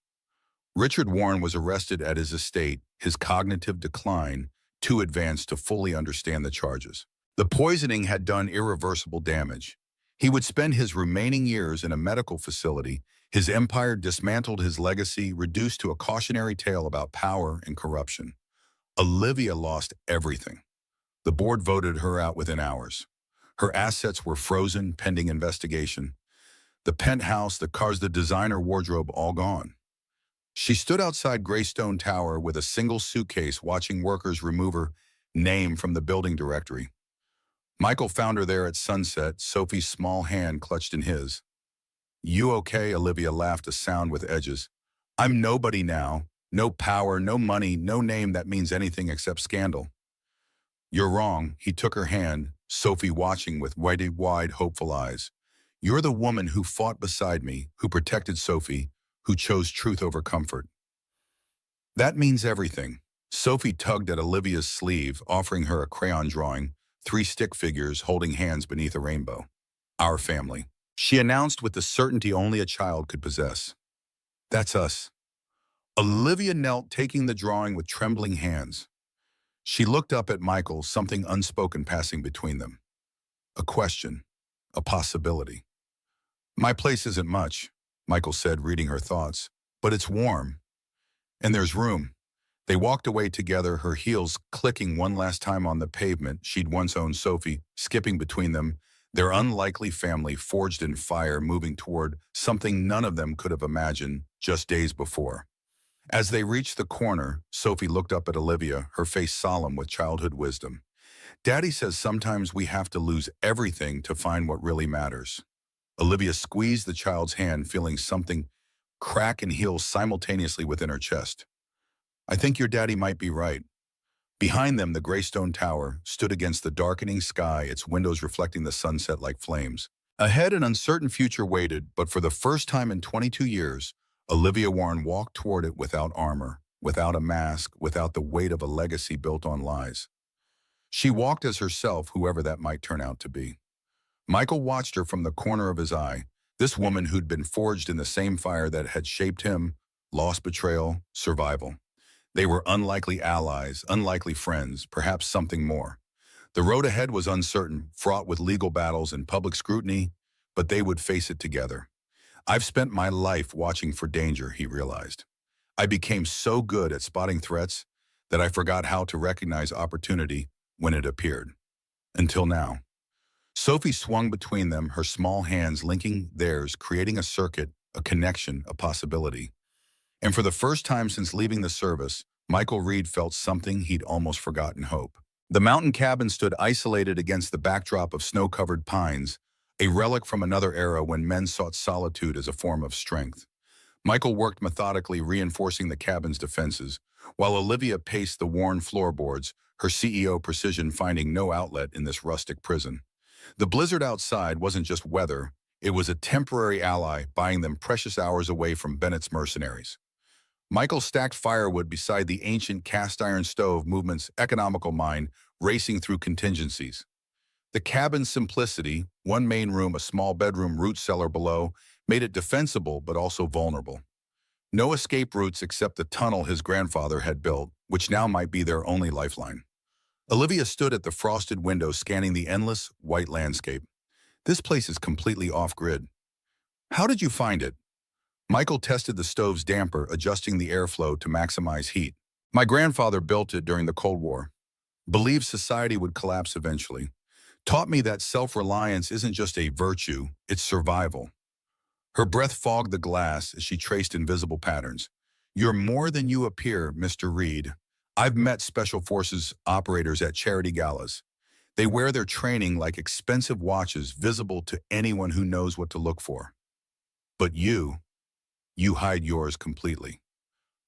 Richard Warren was arrested at his estate, his cognitive decline too advanced to fully understand the charges. The poisoning had done irreversible damage. He would spend his remaining years in a medical facility, his empire dismantled, his legacy reduced to a cautionary tale about power and corruption. Olivia lost everything. The board voted her out within hours. Her assets were frozen pending investigation. The penthouse, the cars, the designer wardrobe, all gone. She stood outside Greystone Tower with a single suitcase, watching workers remove her name from the building directory. Michael found her there at sunset, Sophie's small hand clutched in his. You okay? Olivia laughed, a sound with edges. I'm nobody now. No power, no money, no name that means anything except scandal. You're wrong. He took her hand, Sophie watching with wide, hopeful eyes. You're the woman who fought beside me, who protected Sophie, who chose truth over comfort. That means everything. Sophie tugged at Olivia's sleeve, offering her a crayon drawing, 3 stick figures holding hands beneath a rainbow. Our family, she announced with the certainty only a child could possess. That's us. Olivia knelt, taking the drawing with trembling hands. She looked up at Michael, something unspoken passing between them. A question, a possibility. My place isn't much, Michael said, reading her thoughts, but it's warm. And there's room. They walked away together, her heels clicking one last time on the pavement she'd once owned, Sophie skipping between them, their unlikely family forged in fire, moving toward something none of them could have imagined just days before. As they reached the corner, Sophie looked up at Olivia, her face solemn with childhood wisdom. Daddy says sometimes we have to lose everything to find what really matters. Olivia squeezed the child's hand, feeling something crack and heal simultaneously within her chest. I think your daddy might be right. Behind them, the gray stone tower stood against the darkening sky, its windows reflecting the sunset like flames. Ahead, an uncertain future waited, but for the first time in 22 years, Olivia Warren walked toward it without armor, without a mask, without the weight of a legacy built on lies. She walked as herself, whoever that might turn out to be. Michael watched her from the corner of his eye, this woman who'd been forged in the same fire that had shaped him, lost, betrayal, survival. They were unlikely allies, unlikely friends, perhaps something more. The road ahead was uncertain, fraught with legal battles and public scrutiny, but they would face it together. I've spent my life watching for danger, he realized. I became so good at spotting threats that I forgot how to recognize opportunity when it appeared. Until now. Sophie swung between them, her small hands linking theirs, creating a circuit, a connection, a possibility. And for the first time since leaving the service, Michael Reed felt something he'd almost forgotten: hope. The mountain cabin stood isolated against the backdrop of snow-covered pines, a relic from another era when men sought solitude as a form of strength. Michael worked methodically, reinforcing the cabin's defenses, while Olivia paced the worn floorboards, her CEO precision finding no outlet in this rustic prison. The blizzard outside wasn't just weather, it was a temporary ally, buying them precious hours away from Bennett's mercenaries. Michael stacked firewood beside the ancient cast-iron stove, movement's economical mind racing through contingencies. The cabin's simplicity, one main room, a small bedroom, root cellar below, made it defensible but also vulnerable. No escape routes except the tunnel his grandfather had built, which now might be their only lifeline. Olivia stood at the frosted window, scanning the endless, white landscape. This place is completely off-grid. How did you find it? Michael tested the stove's damper, adjusting the airflow to maximize heat. My grandfather built it during the Cold War. Believed society would collapse eventually. Taught me that self-reliance isn't just a virtue, it's survival. Her breath fogged the glass as she traced invisible patterns. You're more than you appear, Mr. Reed. I've met Special Forces operators at charity galas. They wear their training like expensive watches, visible to anyone who knows what to look for. But you hide yours completely.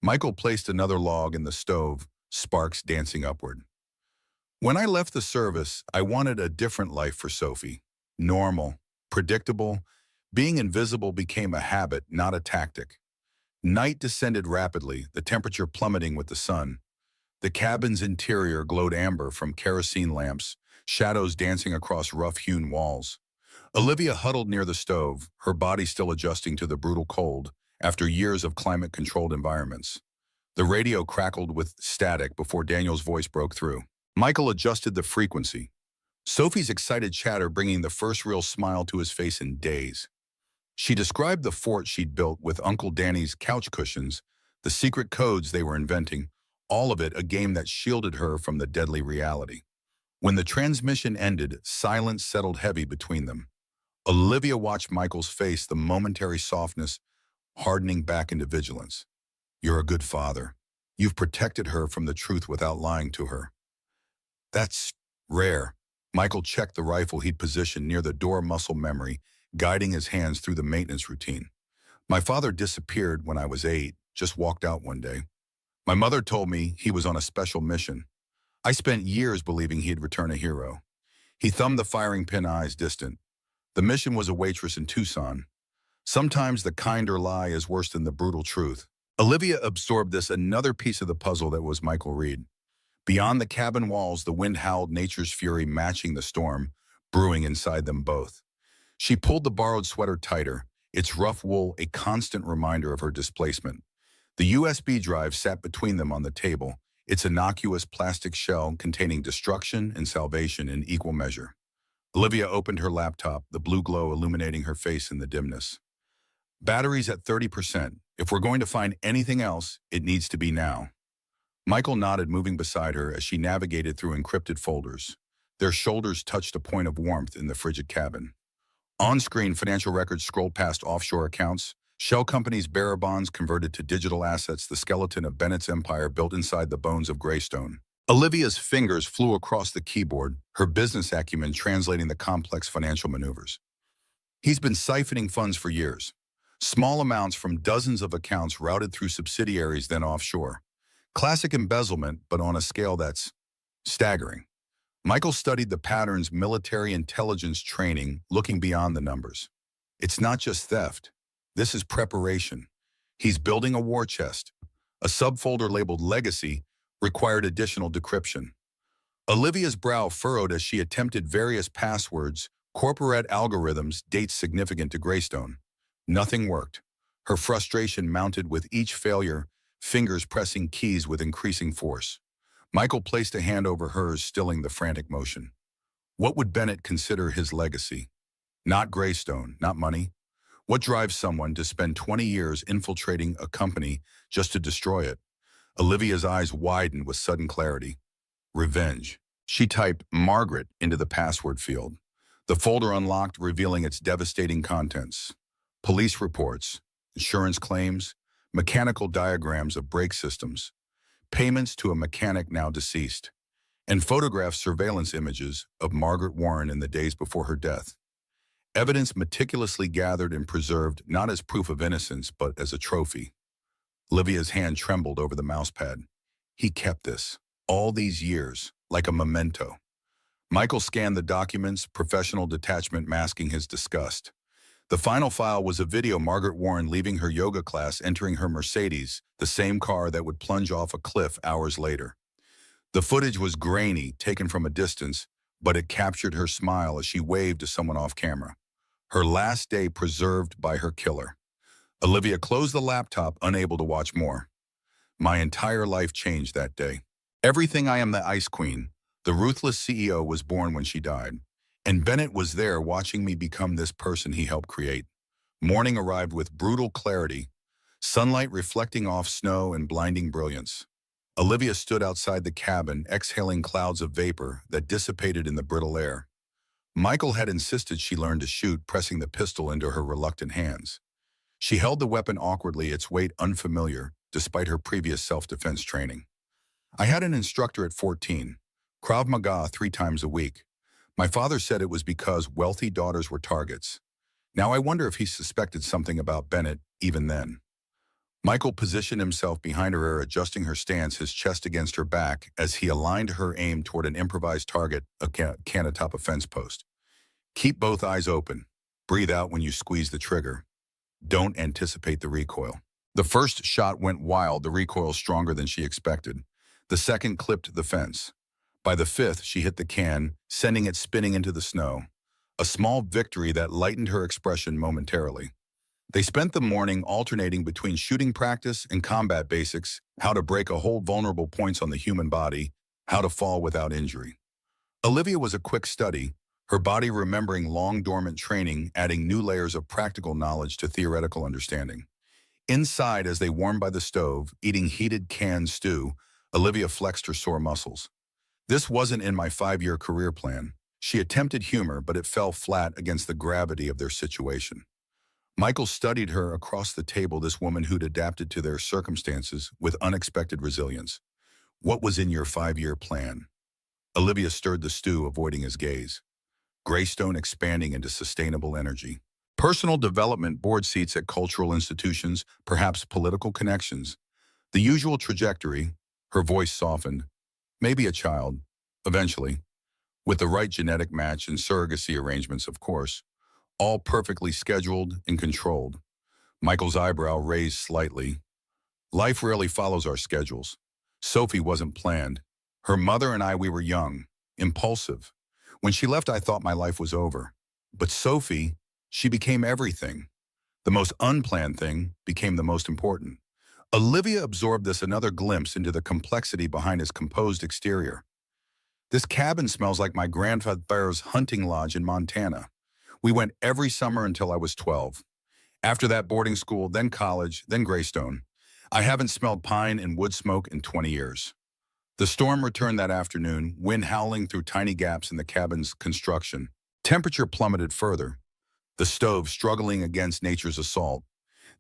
Michael placed another log in the stove, sparks dancing upward. When I left the service, I wanted a different life for Sophie. Normal, predictable. Being invisible became a habit, not a tactic. Night descended rapidly, the temperature plummeting with the sun. The cabin's interior glowed amber from kerosene lamps, shadows dancing across rough-hewn walls. Olivia huddled near the stove, her body still adjusting to the brutal cold after years of climate-controlled environments. The radio crackled with static before Daniel's voice broke through. Michael adjusted the frequency, Sophie's excited chatter bringing the first real smile to his face in days. She described the fort she'd built with Uncle Danny's couch cushions, the secret codes they were inventing, all of it a game that shielded her from the deadly reality. When the transmission ended, silence settled heavy between them. Olivia watched Michael's face, the momentary softness hardening back into vigilance. You're a good father. You've protected her from the truth without lying to her. That's rare. Michael checked the rifle he'd positioned near the door, muscle memory, guiding his hands through the maintenance routine. My father disappeared when I was 8, just walked out one day. My mother told me he was on a special mission. I spent years believing he'd return a hero. He thumbed the firing pin, eyes distant. The mission was a waitress in Tucson. Sometimes the kinder lie is worse than the brutal truth. Olivia absorbed this, another piece of the puzzle that was Michael Reed. Beyond the cabin walls, the wind howled, nature's fury matching the storm, brewing inside them both. She pulled the borrowed sweater tighter, its rough wool a constant reminder of her displacement. The USB drive sat between them on the table, its innocuous plastic shell containing destruction and salvation in equal measure. Olivia opened her laptop, the blue glow illuminating her face in the dimness. Batteries at 30%. If we're going to find anything else, it needs to be now. Michael nodded, moving beside her as she navigated through encrypted folders. Their shoulders touched a point of warmth in the frigid cabin. On-screen, financial records scrolled past offshore accounts, shell companies' bearer bonds converted to digital assets, the skeleton of Bennett's empire built inside the bones of Greystone. Olivia's fingers flew across the keyboard, her business acumen translating the complex financial maneuvers. He's been siphoning funds for years. Small amounts from dozens of accounts routed through subsidiaries, then offshore. Classic embezzlement, but on a scale that's staggering. Michael studied the patterns military intelligence training, looking beyond the numbers. It's not just theft. This is preparation. He's building a war chest. A subfolder labeled Legacy required additional decryption. Olivia's brow furrowed as she attempted various passwords, corporate algorithms, dates significant to Greystone. Nothing worked. Her frustration mounted with each failure, fingers pressing keys with increasing force. Michael placed a hand over hers, stilling the frantic motion. What would Bennett consider his legacy? Not Greystone, not money. What drives someone to spend 20 years infiltrating a company just to destroy it? Olivia's eyes widened with sudden clarity. Revenge. She typed Margaret into the password field. The folder unlocked, revealing its devastating contents. Police reports, insurance claims, mechanical diagrams of brake systems, payments to a mechanic now deceased, and photographed surveillance images of Margaret Warren in the days before her death. Evidence meticulously gathered and preserved not as proof of innocence, but as a trophy. Olivia's hand trembled over the mousepad. He kept this, all these years, like a memento. Michael scanned the documents, professional detachment masking his disgust. The final file was a video Margaret Warren leaving her yoga class, entering her Mercedes, the same car that would plunge off a cliff hours later. The footage was grainy, taken from a distance, but it captured her smile as she waved to someone off camera. Her last day preserved by her killer. Olivia closed the laptop, unable to watch more. My entire life changed that day. Everything I am the Ice Queen, the ruthless CEO, was born when she died. And Bennett was there watching me become this person he helped create. Morning arrived with brutal clarity, sunlight reflecting off snow and blinding brilliance. Olivia stood outside the cabin, exhaling clouds of vapor that dissipated in the brittle air. Michael had insisted she learn to shoot, pressing the pistol into her reluctant hands. She held the weapon awkwardly, its weight unfamiliar, despite her previous self-defense training. I had an instructor at 14, Krav Maga 3 times a week. My father said it was because wealthy daughters were targets. Now I wonder if he suspected something about Bennett even then. Michael positioned himself behind her, adjusting her stance, his chest against her back, as he aligned her aim toward an improvised target, a can atop a fence post. Keep both eyes open. Breathe out when you squeeze the trigger. Don't anticipate the recoil. The first shot went wild, the recoil stronger than she expected. The second clipped the fence. By the fifth, she hit the can, sending it spinning into the snow. A small victory that lightened her expression momentarily. They spent the morning alternating between shooting practice and combat basics, how to break a hold vulnerable points on the human body, how to fall without injury. Olivia was a quick study, her body remembering long dormant training, adding new layers of practical knowledge to theoretical understanding. Inside, as they warmed by the stove, eating heated canned stew, Olivia flexed her sore muscles. This wasn't in my 5-year career plan. She attempted humor, but it fell flat against the gravity of their situation. Michael studied her across the table, this woman who'd adapted to their circumstances with unexpected resilience. What was in your 5-year plan? Olivia stirred the stew, avoiding his gaze. Greystone expanding into sustainable energy. Personal development, board seats at cultural institutions, perhaps political connections. The usual trajectory. Her voice softened. Maybe a child, eventually, with the right genetic match and surrogacy arrangements, of course, all perfectly scheduled and controlled. Michael's eyebrow raised slightly. Life rarely follows our schedules. Sophie wasn't planned. Her mother and I, we were young, impulsive. When she left, I thought my life was over. But Sophie, she became everything. The most unplanned thing became the most important. Olivia absorbed this, another glimpse into the complexity behind his composed exterior. This cabin smells like my grandfather's hunting lodge in Montana. We went every summer until I was 12. After that, boarding school, then college, then Greystone. I haven't smelled pine and wood smoke in 20 years. The storm returned that afternoon, wind howling through tiny gaps in the cabin's construction. Temperature plummeted further, the stove struggling against nature's assault.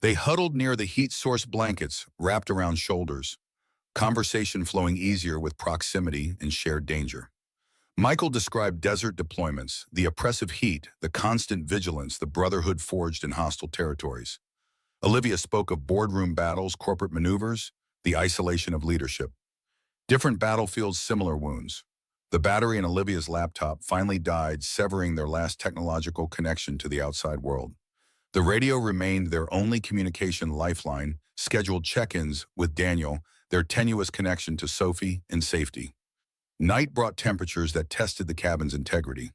They huddled near the heat source, blankets wrapped around shoulders, conversation flowing easier with proximity and shared danger. Michael described desert deployments, the oppressive heat, the constant vigilance, the brotherhood forged in hostile territories. Olivia spoke of boardroom battles, corporate maneuvers, the isolation of leadership. Different battlefields, similar wounds. The battery in Olivia's laptop finally died, severing their last technological connection to the outside world. The radio remained their only communication lifeline, scheduled check-ins with Daniel, their tenuous connection to Sophie and safety. Night brought temperatures that tested the cabin's integrity.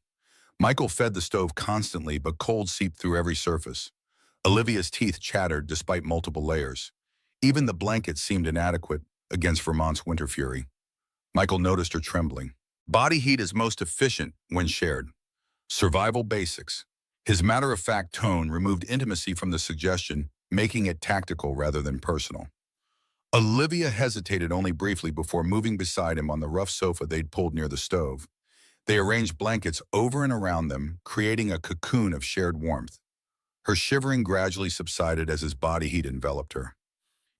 Michael fed the stove constantly, but cold seeped through every surface. Olivia's teeth chattered despite multiple layers. Even the blanket seemed inadequate against Vermont's winter fury. Michael noticed her trembling. Body heat is most efficient when shared. Survival basics. His matter-of-fact tone removed intimacy from the suggestion, making it tactical rather than personal. Olivia hesitated only briefly before moving beside him on the rough sofa they'd pulled near the stove. They arranged blankets over and around them, creating a cocoon of shared warmth. Her shivering gradually subsided as his body heat enveloped her.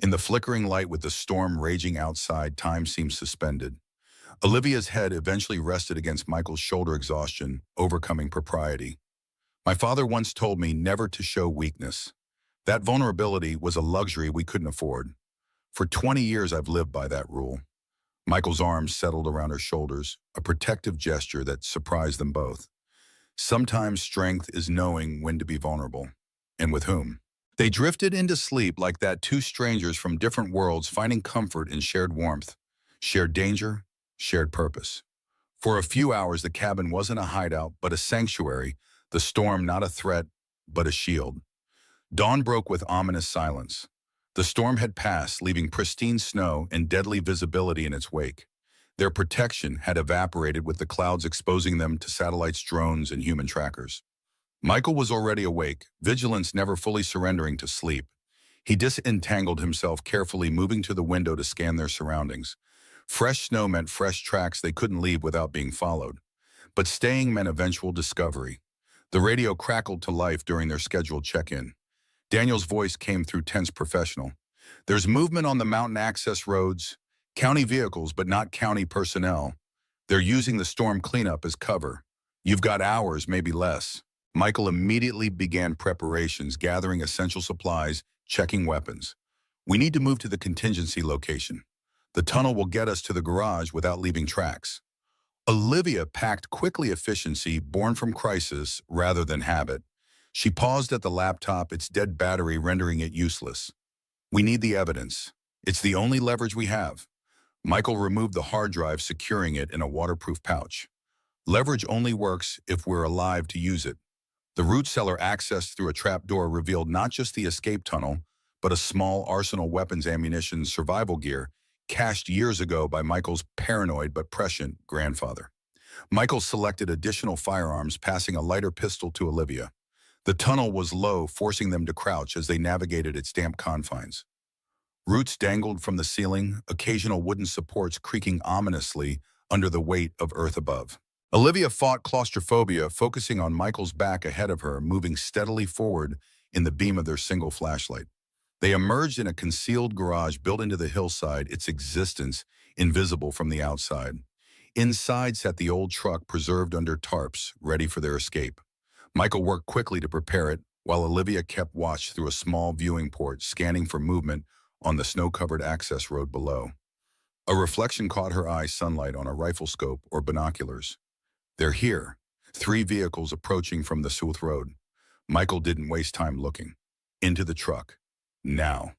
In the flickering light with the storm raging outside, time seemed suspended. Olivia's head eventually rested against Michael's shoulder, exhaustion overcoming propriety. My father once told me never to show weakness. That vulnerability was a luxury we couldn't afford. For 20 years I've lived by that rule. Michael's arms settled around her shoulders, a protective gesture that surprised them both. Sometimes strength is knowing when to be vulnerable. And with whom? They drifted into sleep like that, two strangers from different worlds finding comfort in shared warmth, shared danger, shared purpose. For a few hours, the cabin wasn't a hideout, but a sanctuary, the storm not a threat, but a shield. Dawn broke with ominous silence. The storm had passed, leaving pristine snow and deadly visibility in its wake. Their protection had evaporated with the clouds exposing them to satellites, drones, and human trackers. Michael was already awake, vigilance never fully surrendering to sleep. He disentangled himself carefully, moving to the window to scan their surroundings. Fresh snow meant fresh tracks they couldn't leave without being followed. But staying meant eventual discovery. The radio crackled to life during their scheduled check-in. Daniel's voice came through tense professional. There's movement on the mountain access roads, county vehicles, but not county personnel. They're using the storm cleanup as cover. You've got hours, maybe less. Michael immediately began preparations, gathering essential supplies, checking weapons. We need to move to the contingency location. The tunnel will get us to the garage without leaving tracks. Olivia packed quickly, efficiency born from crisis rather than habit. She paused at the laptop, its dead battery rendering it useless. We need the evidence. It's the only leverage we have. Michael removed the hard drive, securing it in a waterproof pouch. Leverage only works if we're alive to use it. The root cellar access through a trapdoor revealed not just the escape tunnel, but a small arsenal, weapons, ammunition, survival gear, cached years ago by Michael's paranoid but prescient grandfather. Michael selected additional firearms, passing a lighter pistol to Olivia. The tunnel was low, forcing them to crouch as they navigated its damp confines. Roots dangled from the ceiling, occasional wooden supports creaking ominously under the weight of earth above. Olivia fought claustrophobia, focusing on Michael's back ahead of her, moving steadily forward in the beam of their single flashlight. They emerged in a concealed garage built into the hillside, its existence invisible from the outside. Inside sat the old truck, preserved under tarps, ready for their escape. Michael worked quickly to prepare it, while Olivia kept watch through a small viewing port, scanning for movement on the snow-covered access road below. A reflection caught her eye, sunlight on a rifle scope or binoculars. They're here, 3 vehicles approaching from the south road. Michael didn't waste time looking. Into the truck. Now.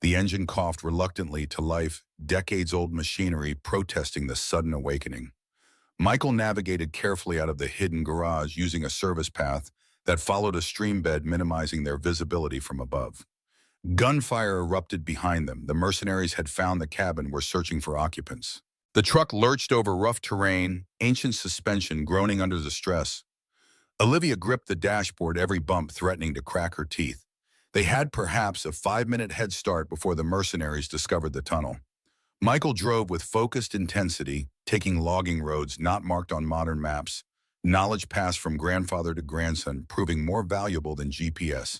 The engine coughed reluctantly to life, decades-old machinery protesting the sudden awakening. Michael navigated carefully out of the hidden garage, using a service path that followed a stream bed, minimizing their visibility from above. Gunfire erupted behind them. The mercenaries had found the cabin, were searching for occupants. The truck lurched over rough terrain, ancient suspension groaning under the stress. Olivia gripped the dashboard, every bump threatening to crack her teeth. They had perhaps a 5-minute head start before the mercenaries discovered the tunnel. Michael drove with focused intensity, taking logging roads not marked on modern maps, knowledge passed from grandfather to grandson, proving more valuable than GPS.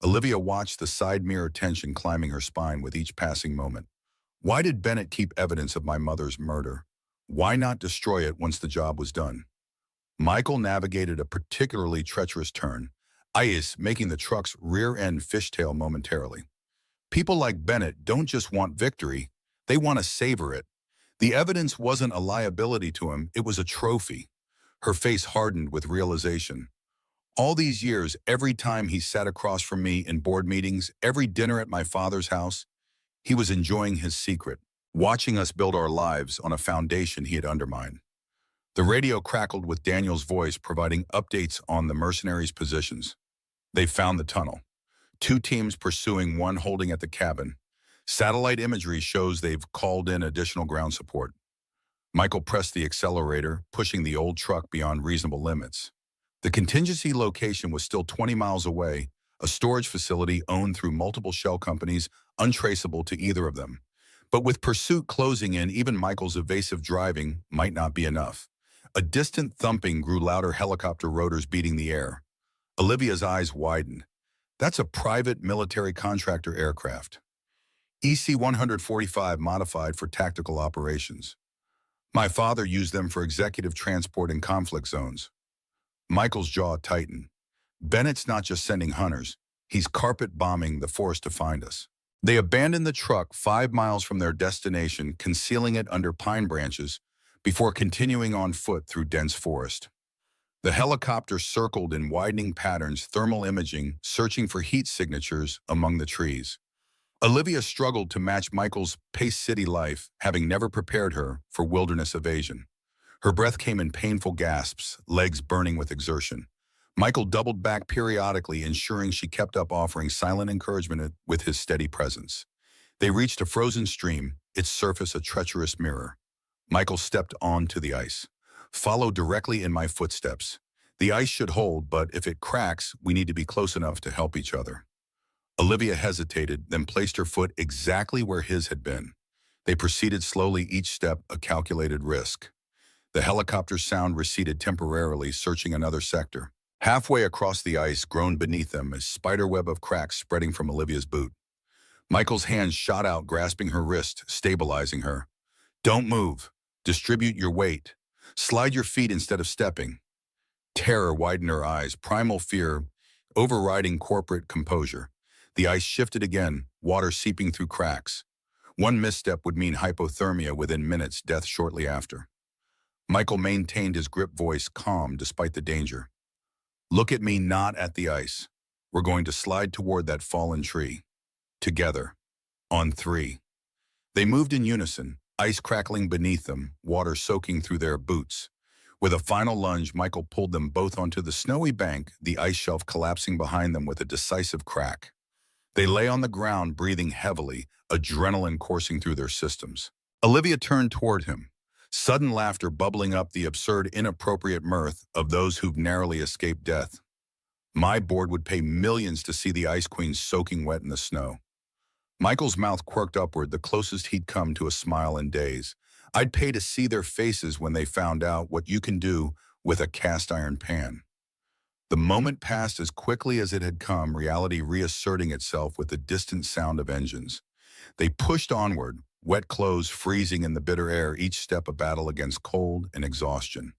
Olivia watched the side mirror, tension climbing her spine with each passing moment. Why did Bennett keep evidence of my mother's murder? Why not destroy it once the job was done? Michael navigated a particularly treacherous turn, ice making the truck's rear end fishtail momentarily. People like Bennett don't just want victory, they want to savor it. The evidence wasn't a liability to him, it was a trophy. Her face hardened with realization. All these years, every time he sat across from me in board meetings, every dinner at my father's house, he was enjoying his secret, watching us build our lives on a foundation he had undermined. The radio crackled with Daniel's voice providing updates on the mercenaries' positions. They found the tunnel. Two teams pursuing, one holding at the cabin. Satellite imagery shows they've called in additional ground support. Michael pressed the accelerator, pushing the old truck beyond reasonable limits. The contingency location was still 20 miles away, a storage facility owned through multiple shell companies, untraceable to either of them. But with pursuit closing in, even Michael's evasive driving might not be enough. A distant thumping grew louder, helicopter rotors beating the air. Olivia's eyes widened. That's a private military contractor aircraft. EC-145 modified for tactical operations. My father used them for executive transport in conflict zones. Michael's jaw tightened. Bennett's not just sending hunters, he's carpet bombing the forest to find us. They abandoned the truck 5 miles from their destination, concealing it under pine branches, before continuing on foot through dense forest. The helicopter circled in widening patterns, thermal imaging, searching for heat signatures among the trees. Olivia struggled to match Michael's pace city life, having never prepared her for wilderness evasion. Her breath came in painful gasps, legs burning with exertion. Michael doubled back periodically, ensuring she kept up, offering silent encouragement with his steady presence. They reached a frozen stream, its surface a treacherous mirror. Michael stepped onto the ice. Follow directly in my footsteps. The ice should hold, but if it cracks, we need to be close enough to help each other. Olivia hesitated, then placed her foot exactly where his had been. They proceeded slowly, each step a calculated risk. The helicopter's sound receded temporarily, searching another sector. Halfway across the ice, groaned beneath them, a spiderweb of cracks spreading from Olivia's boot. Michael's hands shot out, grasping her wrist, stabilizing her. Don't move. Distribute your weight. Slide your feet instead of stepping. Terror widened her eyes, primal fear overriding corporate composure. The ice shifted again, water seeping through cracks. One misstep would mean hypothermia within minutes, death shortly after. Michael maintained his grip, voice calm despite the danger. Look at me, not at the ice. We're going to slide toward that fallen tree. Together. On 3. They moved in unison, ice crackling beneath them, water soaking through their boots. With a final lunge, Michael pulled them both onto the snowy bank, the ice shelf collapsing behind them with a decisive crack. They lay on the ground, breathing heavily, adrenaline coursing through their systems. Olivia turned toward him, sudden laughter bubbling up, the absurd, inappropriate mirth of those who've narrowly escaped death. My board would pay millions to see the Ice Queen soaking wet in the snow. Michael's mouth quirked upward, the closest he'd come to a smile in days. I'd pay to see their faces when they found out what you can do with a cast iron pan. The moment passed as quickly as it had come, reality reasserting itself with the distant sound of engines. They pushed onward, wet clothes freezing in the bitter air, each step a battle against cold and exhaustion.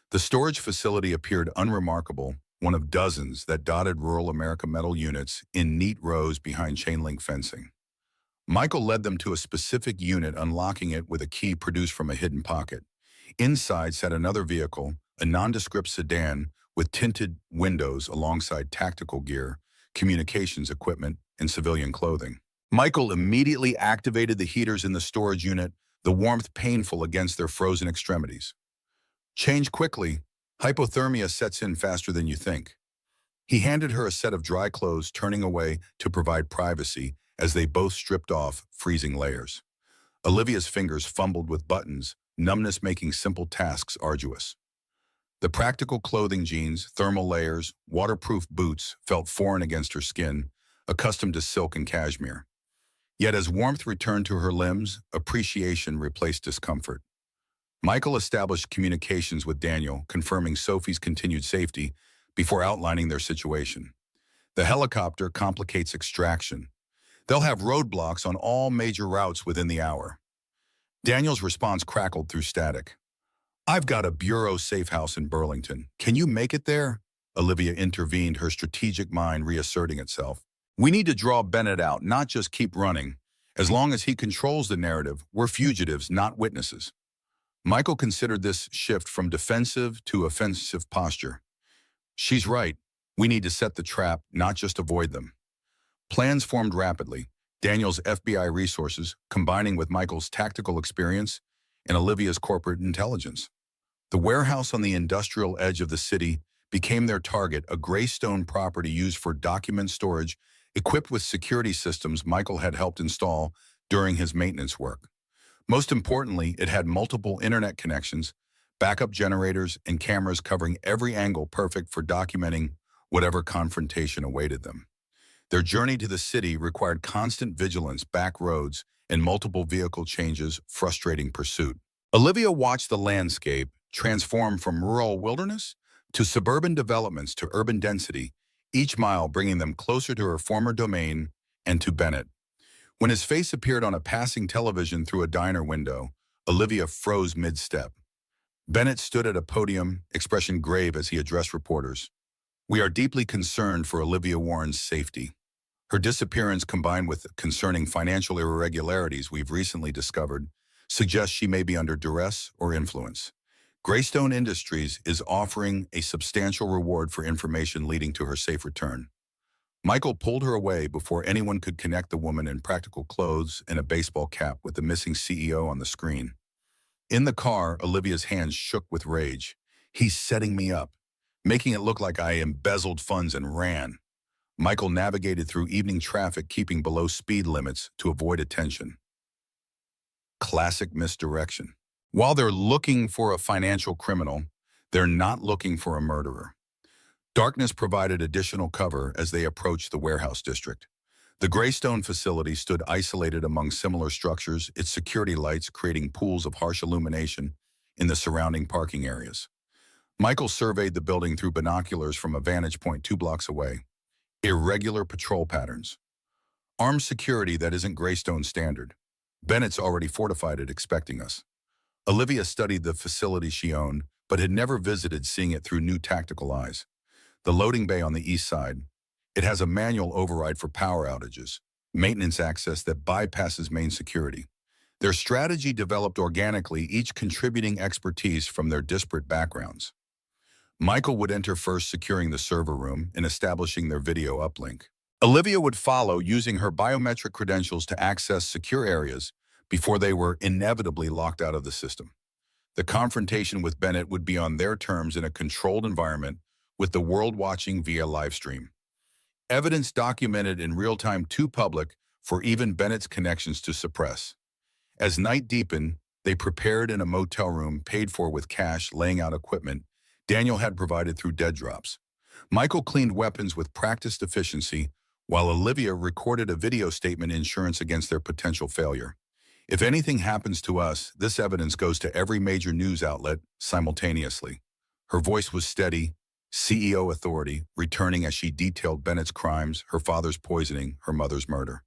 The storage facility appeared unremarkable, one of dozens that dotted rural America metal units in neat rows behind chain-link fencing. Michael led them to a specific unit, unlocking it with a key produced from a hidden pocket. Inside sat another vehicle, a nondescript sedan with tinted windows alongside tactical gear, communications equipment, and civilian clothing. Michael immediately activated the heaters in the storage unit, the warmth painful against their frozen extremities. Change quickly. Hypothermia sets in faster than you think. He handed her a set of dry clothes, turning away to provide privacy as they both stripped off freezing layers. Olivia's fingers fumbled with buttons, numbness making simple tasks arduous. The practical clothing, jeans, thermal layers, waterproof boots felt foreign against her skin, accustomed to silk and cashmere. Yet as warmth returned to her limbs, appreciation replaced discomfort. Michael established communications with Daniel, confirming Sophie's continued safety before outlining their situation. The helicopter complicates extraction. They'll have roadblocks on all major routes within the hour. Daniel's response crackled through static. I've got a bureau safe house in Burlington. Can you make it there? Olivia intervened, her strategic mind reasserting itself. We need to draw Bennett out, not just keep running. As long as he controls the narrative, we're fugitives, not witnesses. Michael considered this shift from defensive to offensive posture. She's right. We need to set the trap, not just avoid them. Plans formed rapidly. Daniel's FBI resources, combining with Michael's tactical experience and Olivia's corporate intelligence. The warehouse on the industrial edge of the city became their target, a gray stone property used for document storage, equipped with security systems Michael had helped install during his maintenance work. Most importantly, it had multiple internet connections, backup generators, and cameras covering every angle, perfect for documenting whatever confrontation awaited them. Their journey to the city required constant vigilance, back roads, and multiple vehicle changes, frustrating pursuit. Olivia watched the landscape transform from rural wilderness to suburban developments to urban density, each mile bringing them closer to her former domain and to Bennett. When his face appeared on a passing television through a diner window, Olivia froze mid-step. Bennett stood at a podium, expression grave as he addressed reporters. "We are deeply concerned for Olivia Warren's safety. Her disappearance, combined with concerning financial irregularities we've recently discovered, suggests she may be under duress or influence. Greystone Industries is offering a substantial reward for information leading to her safe return." Michael pulled her away before anyone could connect the woman in practical clothes and a baseball cap with the missing CEO on the screen. In the car, Olivia's hands shook with rage. "He's setting me up, making it look like I embezzled funds and ran." Michael navigated through evening traffic, keeping below speed limits to avoid attention. Classic misdirection. While they're looking for a financial criminal, they're not looking for a murderer. Darkness provided additional cover as they approached the warehouse district. The Greystone facility stood isolated among similar structures, its security lights creating pools of harsh illumination in the surrounding parking areas. Michael surveyed the building through binoculars from a vantage point 2 blocks away. Irregular patrol patterns. Armed security that isn't Greystone standard. Bennett's already fortified it, expecting us. Olivia studied the facility she owned, but had never visited, seeing it through new tactical eyes. The loading bay on the east side. It has a manual override for power outages, maintenance access that bypasses main security. Their strategy developed organically, each contributing expertise from their disparate backgrounds. Michael would enter first, securing the server room and establishing their video uplink. Olivia would follow, using her biometric credentials to access secure areas before they were inevitably locked out of the system. The confrontation with Bennett would be on their terms in a controlled environment, with the world watching via livestream. Evidence documented in real time, too public for even Bennett's connections to suppress. As night deepened, they prepared in a motel room paid for with cash, laying out equipment Daniel had provided through dead drops. Michael cleaned weapons with practiced efficiency, while Olivia recorded a video statement insurance against their potential failure. "If anything happens to us, this evidence goes to every major news outlet simultaneously." Her voice was steady, CEO authority, returning as she detailed Bennett's crimes, her father's poisoning, her mother's murder.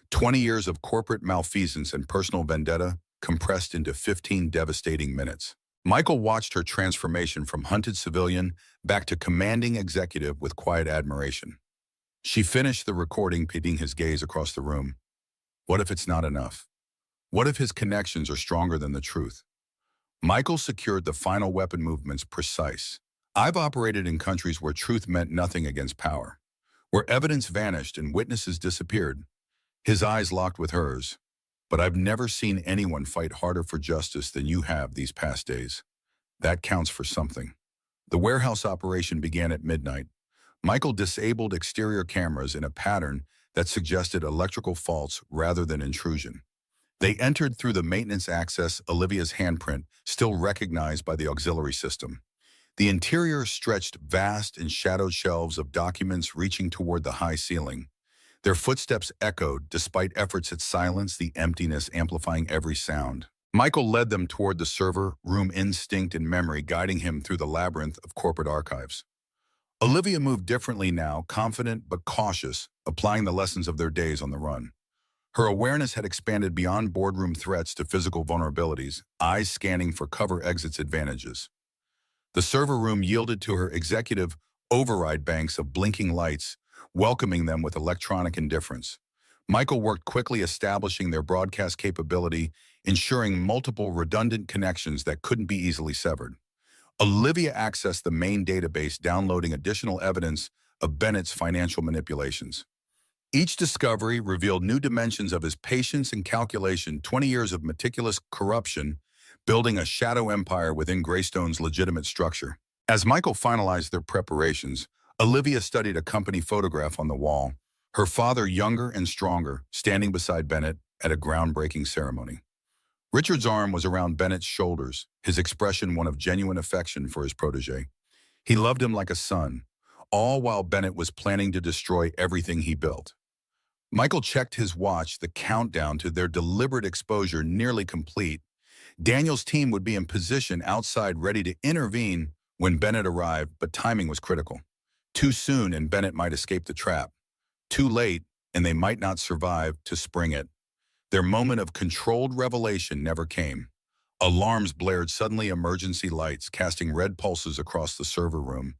20 years of corporate malfeasance and personal vendetta compressed into 15 devastating minutes. Michael watched her transformation from hunted civilian back to commanding executive with quiet admiration. She finished the recording, pitting his gaze across the room. What if it's not enough? What if his connections are stronger than the truth? Michael secured the final weapon movements precise. "I've operated in countries where truth meant nothing against power, where evidence vanished and witnesses disappeared." His eyes locked with hers. "But I've never seen anyone fight harder for justice than you have these past days. That counts for something." The warehouse operation began at midnight. Michael disabled exterior cameras in a pattern that suggested electrical faults rather than intrusion. They entered through the maintenance access, Olivia's handprint still recognized by the auxiliary system. The interior stretched vast and shadowed shelves of documents reaching toward the high ceiling. Their footsteps echoed, despite efforts at silence, the emptiness amplifying every sound. Michael led them toward the server room, instinct and memory guiding him through the labyrinth of corporate archives. Olivia moved differently now, confident but cautious, applying the lessons of their days on the run. Her awareness had expanded beyond boardroom threats to physical vulnerabilities, eyes scanning for cover exits advantages. The server room yielded to her executive override banks of blinking lights, welcoming them with electronic indifference. Michael worked quickly establishing their broadcast capability, ensuring multiple redundant connections that couldn't be easily severed. Olivia accessed the main database, downloading additional evidence of Bennett's financial manipulations. Each discovery revealed new dimensions of his patience and calculation, 20 years of meticulous corruption, building a shadow empire within Greystone's legitimate structure. As Michael finalized their preparations, Olivia studied a company photograph on the wall, her father younger and stronger, standing beside Bennett at a groundbreaking ceremony. Richard's arm was around Bennett's shoulders, his expression one of genuine affection for his protege. He loved him like a son, all while Bennett was planning to destroy everything he built. Michael checked his watch, the countdown to their deliberate exposure nearly complete. Daniel's team would be in position outside ready to intervene when Bennett arrived, but timing was critical. Too soon and Bennett might escape the trap. Too late and they might not survive to spring it. Their moment of controlled revelation never came. Alarms blared, suddenly emergency lights casting red pulses across the server room.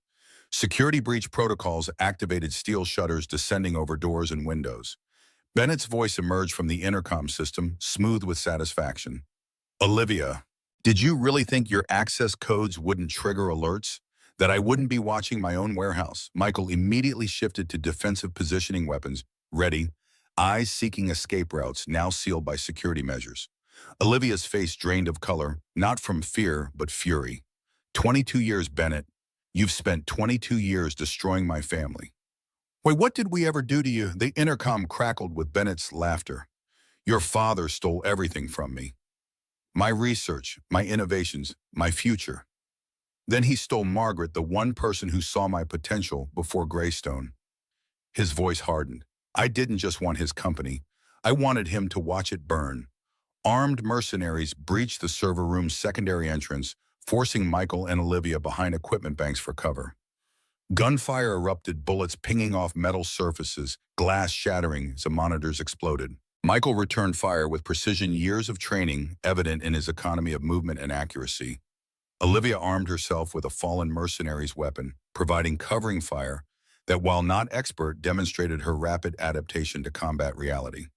Security breach protocols activated steel shutters descending over doors and windows. Bennett's voice emerged from the intercom system, smooth with satisfaction. Olivia, did you really think your access codes wouldn't trigger alerts? That I wouldn't be watching my own warehouse? Michael immediately shifted to defensive positioning, weapons ready, eyes seeking escape routes now sealed by security measures. Olivia's face drained of color, not from fear, but fury. 22 years, Bennett. You've spent 22 years destroying my family. Wait, what did we ever do to you? The intercom crackled with Bennett's laughter. Your father stole everything from me. My research, my innovations, my future. Then he stole Margaret, the one person who saw my potential before Greystone. His voice hardened. I didn't just want his company. I wanted him to watch it burn. Armed mercenaries breached the server room's secondary entrance, forcing Michael and Olivia behind equipment banks for cover. Gunfire erupted, bullets pinging off metal surfaces, glass shattering as the monitors exploded. Michael returned fire with precision, years of training evident in his economy of movement and accuracy. Olivia armed herself with a fallen mercenary's weapon, providing covering fire that, while not expert, demonstrated her rapid adaptation to combat reality.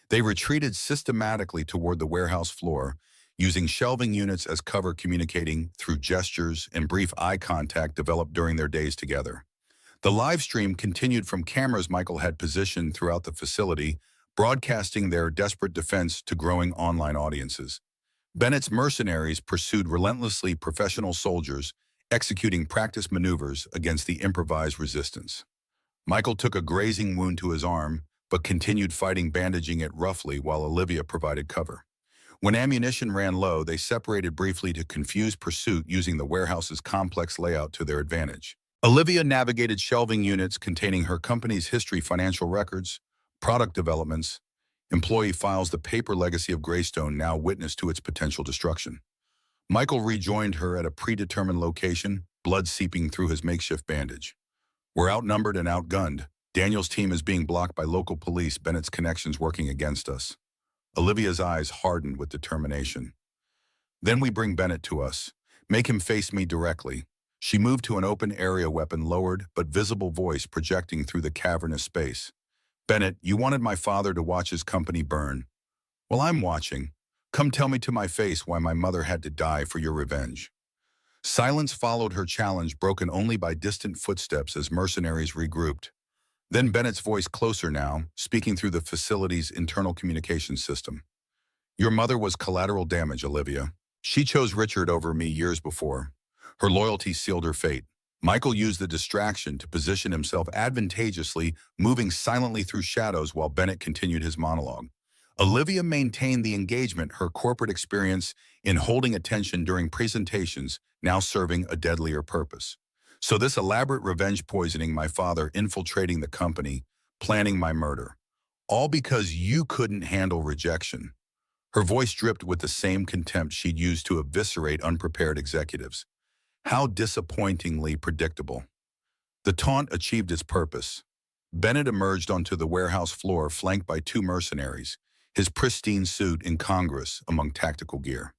They retreated systematically toward the warehouse floor, using shelving units as cover, communicating through gestures and brief eye contact developed during their days together. The live stream continued from cameras Michael had positioned throughout the facility, broadcasting their desperate defense to growing online audiences. Bennett's mercenaries pursued relentlessly, professional soldiers, executing practice maneuvers against the improvised resistance. Michael took a grazing wound to his arm, but continued fighting, bandaging it roughly while Olivia provided cover. When ammunition ran low, they separated briefly to confuse pursuit, using the warehouse's complex layout to their advantage. Olivia navigated shelving units containing her company's history, financial records, product developments, employee files, the paper legacy of Greystone, now witness to its potential destruction. Michael rejoined her at a predetermined location, blood seeping through his makeshift bandage. We're outnumbered and outgunned. Daniel's team is being blocked by local police, Bennett's connections working against us. Olivia's eyes hardened with determination. Then we bring Bennett to us. Make him face me directly. She moved to an open area, weapon lowered, but visible voice projecting through the cavernous space. Bennett, you wanted my father to watch his company burn. Well, I'm watching. Come tell me to my face why my mother had to die for your revenge. Silence followed her challenge, broken only by distant footsteps as mercenaries regrouped. Then Bennett's voice, closer now, speaking through the facility's internal communication system. Your mother was collateral damage, Olivia. She chose Richard over me years before. Her loyalty sealed her fate. Michael used the distraction to position himself advantageously, moving silently through shadows while Bennett continued his monologue. Olivia maintained the engagement, her corporate experience in holding attention during presentations now serving a deadlier purpose. So this elaborate revenge, poisoning my father, infiltrating the company, planning my murder. All because you couldn't handle rejection. Her voice dripped with the same contempt she'd used to eviscerate unprepared executives. How disappointingly predictable. The taunt achieved its purpose. Bennett emerged onto the warehouse floor, flanked by two mercenaries, his pristine suit incongruous among tactical gear.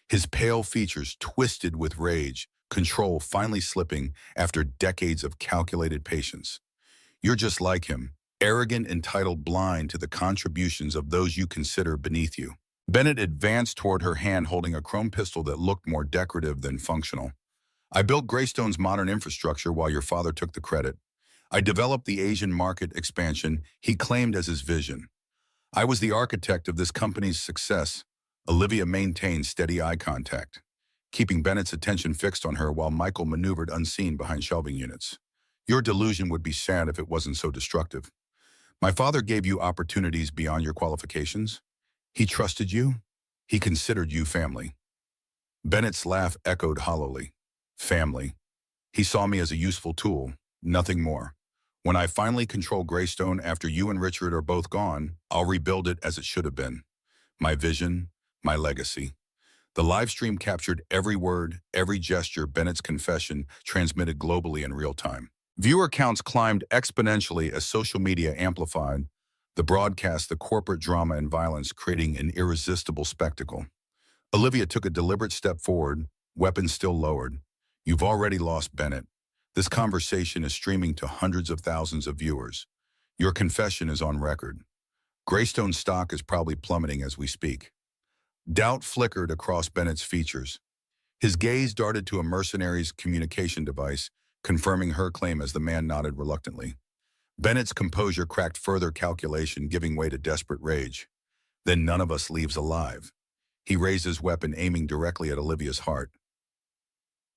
His pale features twisted with rage, control finally slipping after decades of calculated patience. You're just like him, arrogant, entitled, blind to the contributions of those you consider beneath you. Bennett advanced toward her hand holding a chrome pistol that looked more decorative than functional. I built Greystone's modern infrastructure while your father took the credit. I developed the Asian market expansion he claimed as his vision. I was the architect of this company's success. Olivia maintained steady eye contact, keeping Bennett's attention fixed on her while Michael maneuvered unseen behind shelving units. Your delusion would be sad if it wasn't so destructive. My father gave you opportunities beyond your qualifications. He trusted you. He considered you family. Bennett's laugh echoed hollowly. Family. He saw me as a useful tool, nothing more. When I finally control Greystone after you and Richard are both gone, I'll rebuild it as it should have been. My vision, my legacy. The live stream captured every word, every gesture, Bennett's confession transmitted globally in real time. Viewer counts climbed exponentially as social media amplified the broadcast, the corporate drama and violence, creating an irresistible spectacle. Olivia took a deliberate step forward, weapons still lowered. You've already lost Bennett. This conversation is streaming to hundreds of thousands of viewers. Your confession is on record. Greystone's stock is probably plummeting as we speak. Doubt flickered across Bennett's features. His gaze darted to a mercenary's communication device, confirming her claim as the man nodded reluctantly. Bennett's composure cracked further calculation, giving way to desperate rage. Then none of us leaves alive. He raised his weapon, aiming directly at Olivia's heart.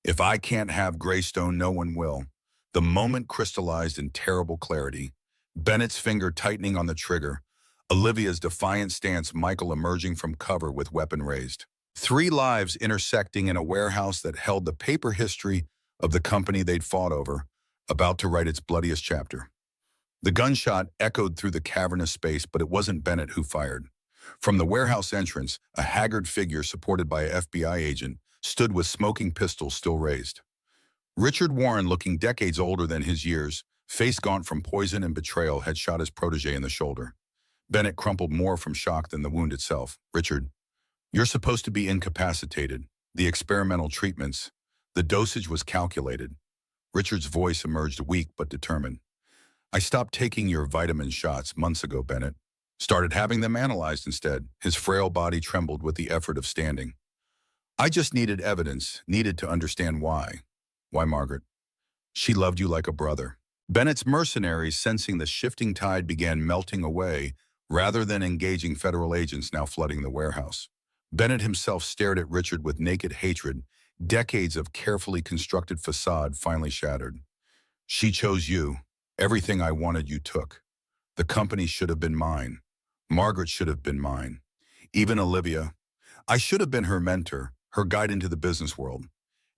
If I can't have Greystone, no one will. The moment crystallized in terrible clarity, Bennett's finger tightening on the trigger, Olivia's defiant stance, Michael emerging from cover with weapon raised. 3 lives intersecting in a warehouse that held the paper history of the company they'd fought over, about to write its bloodiest chapter. The gunshot echoed through the cavernous space, but it wasn't Bennett who fired. From the warehouse entrance, a haggard figure supported by an FBI agent stood with smoking pistols still raised. Richard Warren, looking decades older than his years, face gaunt from poison and betrayal, had shot his protege in the shoulder. Bennett crumpled more from shock than the wound itself. Richard, you're supposed to be incapacitated. The experimental treatments, the dosage was calculated. Richard's voice emerged weak but determined. I stopped taking your vitamin shots months ago, Bennett. Started having them analyzed instead. His frail body trembled with the effort of standing. I just needed evidence, needed to understand why. Why, Margaret? She loved you like a brother. Bennett's mercenaries, sensing the shifting tide, began melting away rather than engaging federal agents now flooding the warehouse. Bennett himself stared at Richard with naked hatred, decades of carefully constructed facade finally shattered. She chose you. Everything I wanted you took. The company should have been mine. Margaret should have been mine. Even Olivia. I should have been her mentor, her guide into the business world.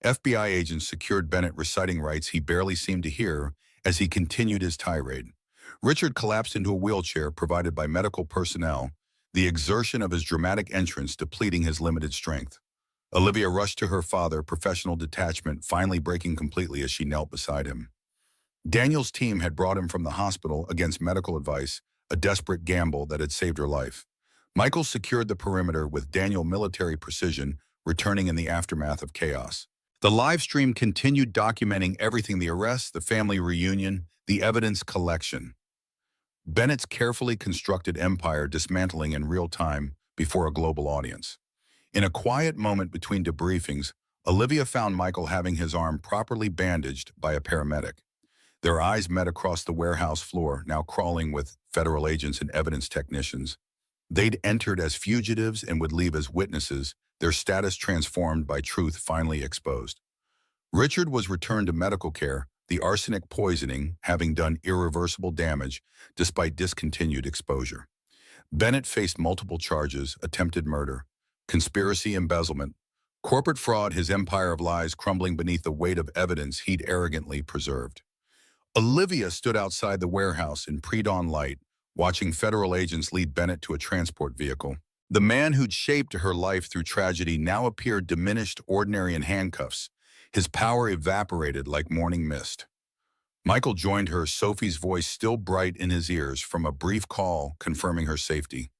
FBI agents secured Bennett, reciting rights he barely seemed to hear as he continued his tirade. Richard collapsed into a wheelchair provided by medical personnel, the exertion of his dramatic entrance depleting his limited strength. Olivia rushed to her father, professional detachment finally breaking completely as she knelt beside him. Daniel's team had brought him from the hospital against medical advice, a desperate gamble that had saved her life. Michael secured the perimeter with Daniel military precision, returning in the aftermath of chaos. The live stream continued documenting everything: the arrest, the family reunion, the evidence collection. Bennett's carefully constructed empire dismantling in real time before a global audience. In a quiet moment between debriefings, Olivia found Michael having his arm properly bandaged by a paramedic. Their eyes met across the warehouse floor, now crawling with federal agents and evidence technicians. They'd entered as fugitives and would leave as witnesses, their status transformed by truth finally exposed. Richard was returned to medical care, the arsenic poisoning having done irreversible damage despite discontinued exposure. Bennett faced multiple charges: attempted murder, conspiracy, embezzlement, corporate fraud, his empire of lies crumbling beneath the weight of evidence he'd arrogantly preserved. Olivia stood outside the warehouse in pre-dawn light, watching federal agents lead Bennett to a transport vehicle. The man who'd shaped her life through tragedy now appeared diminished, ordinary in handcuffs, his power evaporated like morning mist. Michael joined her, Sophie's voice still bright in his ears from a brief call confirming her safety.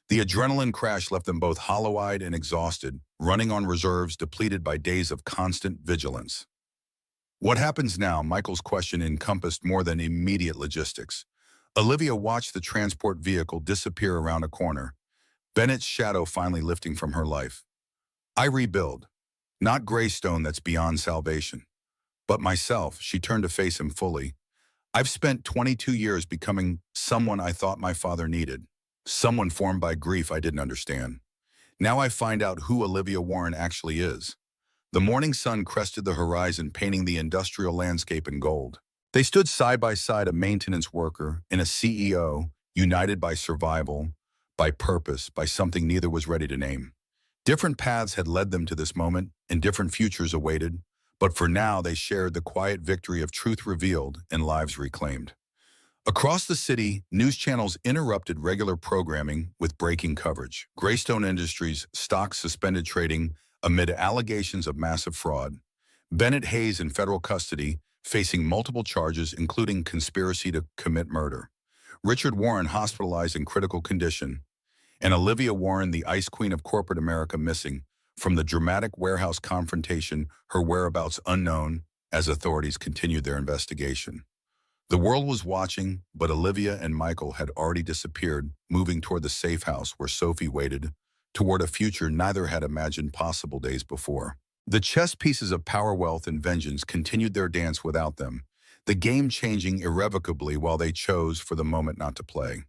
The adrenaline crash left them both hollow-eyed and exhausted, running on reserves depleted by days of constant vigilance. What happens now? Michael's question encompassed more than immediate logistics. Olivia watched the transport vehicle disappear around a corner, Bennett's shadow finally lifting from her life. I rebuild. Not Greystone that's beyond salvation, but myself. She turned to face him fully. I've spent 22 years becoming someone I thought my father needed, someone formed by grief I didn't understand. Now I find out who Olivia Warren actually is. The morning sun crested the horizon, painting the industrial landscape in gold. They stood side by side, a maintenance worker and a CEO, united by survival, by purpose, by something neither was ready to name. Different paths had led them to this moment, and different futures awaited, but for now they shared the quiet victory of truth revealed and lives reclaimed. Across the city, news channels interrupted regular programming with breaking coverage. Greystone Industries stocks suspended trading amid allegations of massive fraud. Bennett Hayes in federal custody, facing multiple charges including conspiracy to commit murder. Richard Warren hospitalized in critical condition. And Olivia Warren, the ice queen of corporate America, missing. From the dramatic warehouse confrontation, her whereabouts unknown as authorities continued their investigation. The world was watching, but Olivia and Michael had already disappeared, moving toward the safe house where Sophie waited, toward a future neither had imagined possible days before. The chess pieces of power, wealth, and vengeance continued their dance without them, the game changing irrevocably while they chose for the moment not to play.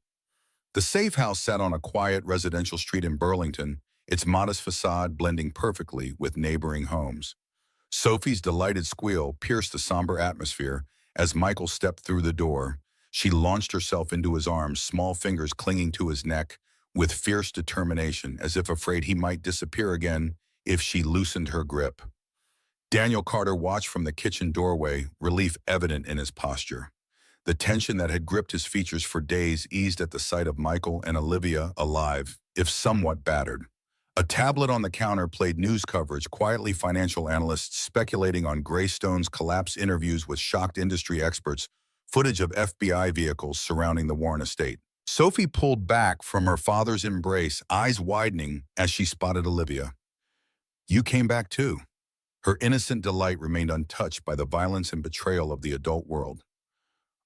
The safe house sat on a quiet residential street in Burlington, its modest facade blending perfectly with neighboring homes. Sophie's delighted squeal pierced the somber atmosphere as Michael stepped through the door. She launched herself into his arms, small fingers clinging to his neck with fierce determination, as if afraid he might disappear again if she loosened her grip. Daniel Carter watched from the kitchen doorway, relief evident in his posture. The tension that had gripped his features for days eased at the sight of Michael and Olivia alive, if somewhat battered. A tablet on the counter played news coverage, quietly financial analysts speculating on Greystone's collapse, interviews with shocked industry experts, footage of FBI vehicles surrounding the Warren estate. Sophie pulled back from her father's embrace, eyes widening as she spotted Olivia. You came back too. Her innocent delight remained untouched by the violence and betrayal of the adult world.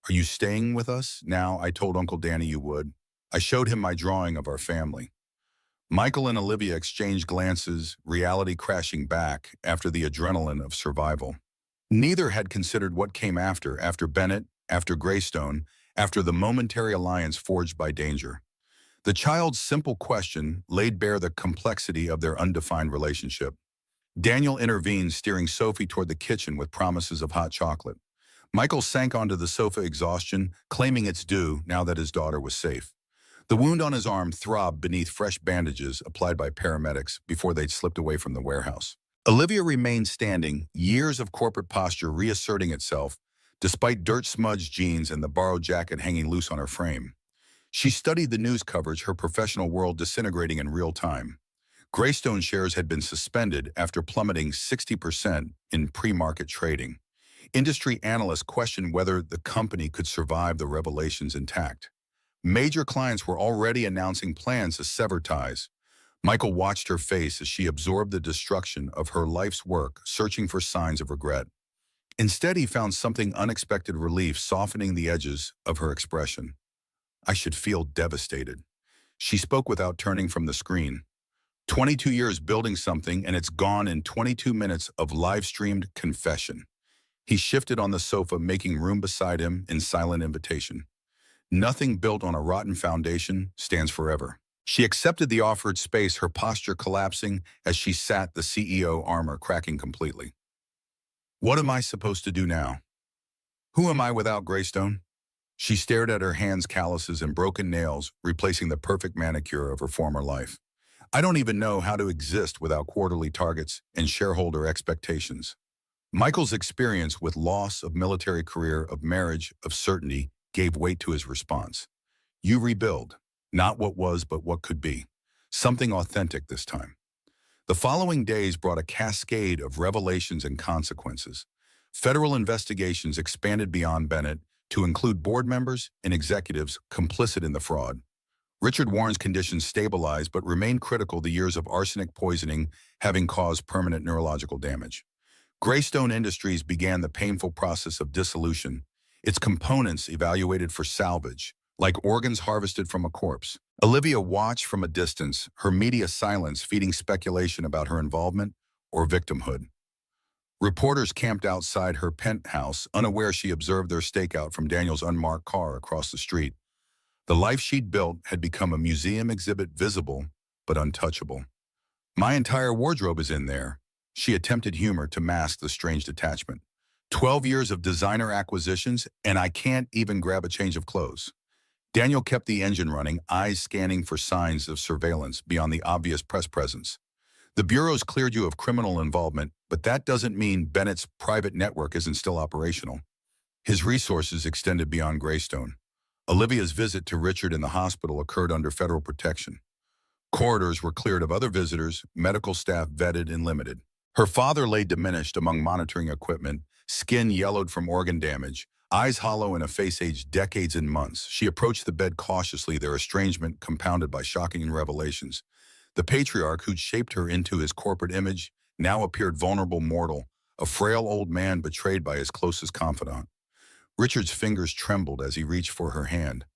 Are you staying with us? Now, I told Uncle Danny you would. I showed him my drawing of our family. Michael and Olivia exchanged glances, reality crashing back after the adrenaline of survival. Neither had considered what came after Bennett, after Greystone, after the momentary alliance forged by danger. The child's simple question laid bare the complexity of their undefined relationship. Daniel intervened, steering Sophie toward the kitchen with promises of hot chocolate. Michael sank onto the sofa, exhaustion, claiming its due now that his daughter was safe. The wound on his arm throbbed beneath fresh bandages applied by paramedics before they'd slipped away from the warehouse. Olivia remained standing, years of corporate posture reasserting itself, despite dirt-smudged jeans and the borrowed jacket hanging loose on her frame. She studied the news coverage, her professional world disintegrating in real time. Greystone shares had been suspended after plummeting 60% in pre-market trading. Industry analysts questioned whether the company could survive the revelations intact. Major clients were already announcing plans to sever ties. Michael watched her face as she absorbed the destruction of her life's work, searching for signs of regret. Instead, he found something unexpected: relief softening the edges of her expression. I should feel devastated. She spoke without turning from the screen. 22 years building something, and it's gone in 22 minutes of live-streamed confession. He shifted on the sofa, making room beside him in silent invitation. Nothing built on a rotten foundation stands forever. She accepted the offered space, her posture collapsing as she sat, the CEO armor cracking completely. What am I supposed to do now? Who am I without Greystone? She stared at her hands, calluses and broken nails, replacing the perfect manicure of her former life. I don't even know how to exist without quarterly targets and shareholder expectations. Michael's experience with loss of military career, of marriage, of certainty, gave weight to his response. You rebuild, not what was, but what could be. Something authentic this time. The following days brought a cascade of revelations and consequences. Federal investigations expanded beyond Bennett to include board members and executives complicit in the fraud. Richard Warren's condition stabilized but remained critical, the years of arsenic poisoning having caused permanent neurological damage. Greystone Industries began the painful process of dissolution, its components evaluated for salvage, like organs harvested from a corpse. Olivia watched from a distance, her media silence feeding speculation about her involvement or victimhood. Reporters camped outside her penthouse, unaware she observed their stakeout from Daniel's unmarked car across the street. The life she'd built had become a museum exhibit, visible but untouchable. My entire wardrobe is in there. She attempted humor to mask the strange detachment. 12 years of designer acquisitions, and I can't even grab a change of clothes. Daniel kept the engine running, eyes scanning for signs of surveillance beyond the obvious press presence. The bureau's cleared you of criminal involvement, but that doesn't mean Bennett's private network isn't still operational. His resources extended beyond Greystone. Olivia's visit to Richard in the hospital occurred under federal protection. Corridors were cleared of other visitors, medical staff vetted and limited. Her father lay diminished among monitoring equipment, skin yellowed from organ damage, eyes hollow in a face aged decades and months. She approached the bed cautiously, their estrangement compounded by shocking revelations. The patriarch who'd shaped her into his corporate image now appeared vulnerable, mortal, a frail old man betrayed by his closest confidant. Richard's fingers trembled as he reached for her hand.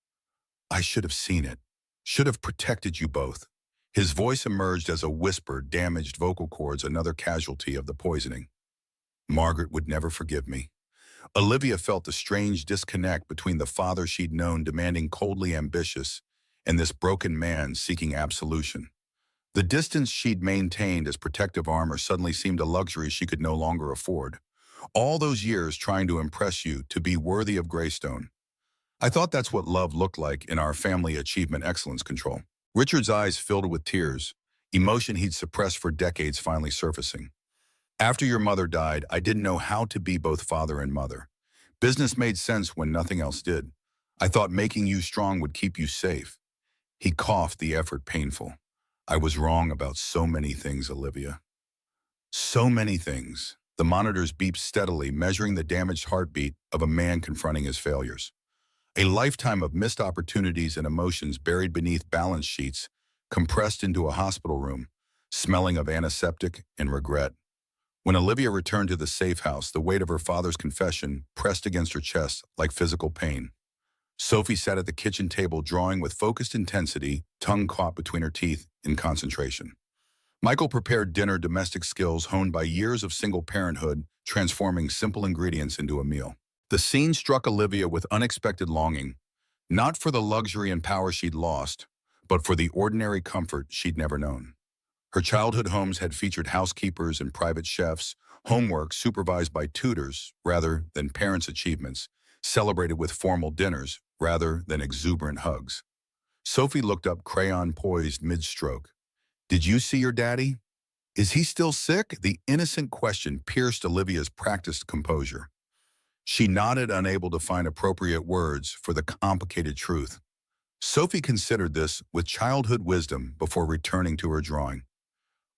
I should have seen it. Should have protected you both. His voice emerged as a whisper, damaged vocal cords, another casualty of the poisoning. Margaret would never forgive me. Olivia felt a strange disconnect between the father she'd known, demanding, coldly ambitious, and this broken man seeking absolution. The distance she'd maintained as protective armor suddenly seemed a luxury she could no longer afford. All those years trying to impress you, to be worthy of Greystone. I thought that's what love looked like in our family achievement excellence control. Richard's eyes filled with tears, emotion he'd suppressed for decades finally surfacing. After your mother died, I didn't know how to be both father and mother. Business made sense when nothing else did. I thought making you strong would keep you safe. He coughed, the effort painful. I was wrong about so many things, Olivia. So many things. The monitors beeped steadily, measuring the damaged heartbeat of a man confronting his failures. A lifetime of missed opportunities and emotions buried beneath balance sheets, compressed into a hospital room, smelling of antiseptic and regret. When Olivia returned to the safe house, the weight of her father's confession pressed against her chest like physical pain. Sophie sat at the kitchen table, drawing with focused intensity, tongue caught between her teeth in concentration. Michael prepared dinner, domestic skills honed by years of single parenthood, transforming simple ingredients into a meal. The scene struck Olivia with unexpected longing, not for the luxury and power she'd lost, but for the ordinary comfort she'd never known. Her childhood homes had featured housekeepers and private chefs, homework supervised by tutors rather than parents' achievements, celebrated with formal dinners rather than exuberant hugs. Sophie looked up, crayon poised mid-stroke. Did you see your daddy? Is he still sick? The innocent question pierced Olivia's practiced composure. She nodded, unable to find appropriate words for the complicated truth. Sophie considered this with childhood wisdom before returning to her drawing.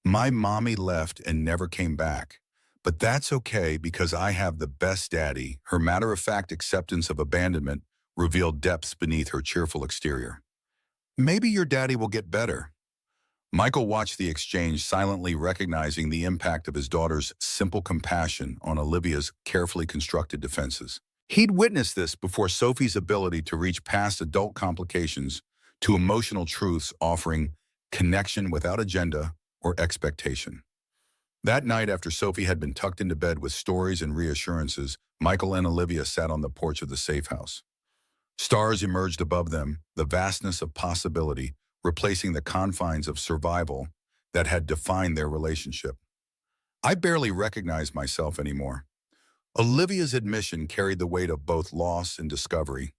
My mommy left and never came back, but that's okay because I have the best daddy. Her matter-of-fact acceptance of abandonment revealed depths beneath her cheerful exterior. Maybe your daddy will get better. Michael watched the exchange, silently recognizing the impact of his daughter's simple compassion on Olivia's carefully constructed defenses. He'd witnessed this before Sophie's ability to reach past adult complications to emotional truths, offering connection without agenda or expectation. That night, after Sophie had been tucked into bed with stories and reassurances, Michael and Olivia sat on the porch of the safe house. Stars emerged above them, the vastness of possibility, replacing the confines of survival that had defined their relationship. I barely recognized myself anymore. Olivia's admission carried the weight of both loss and discovery.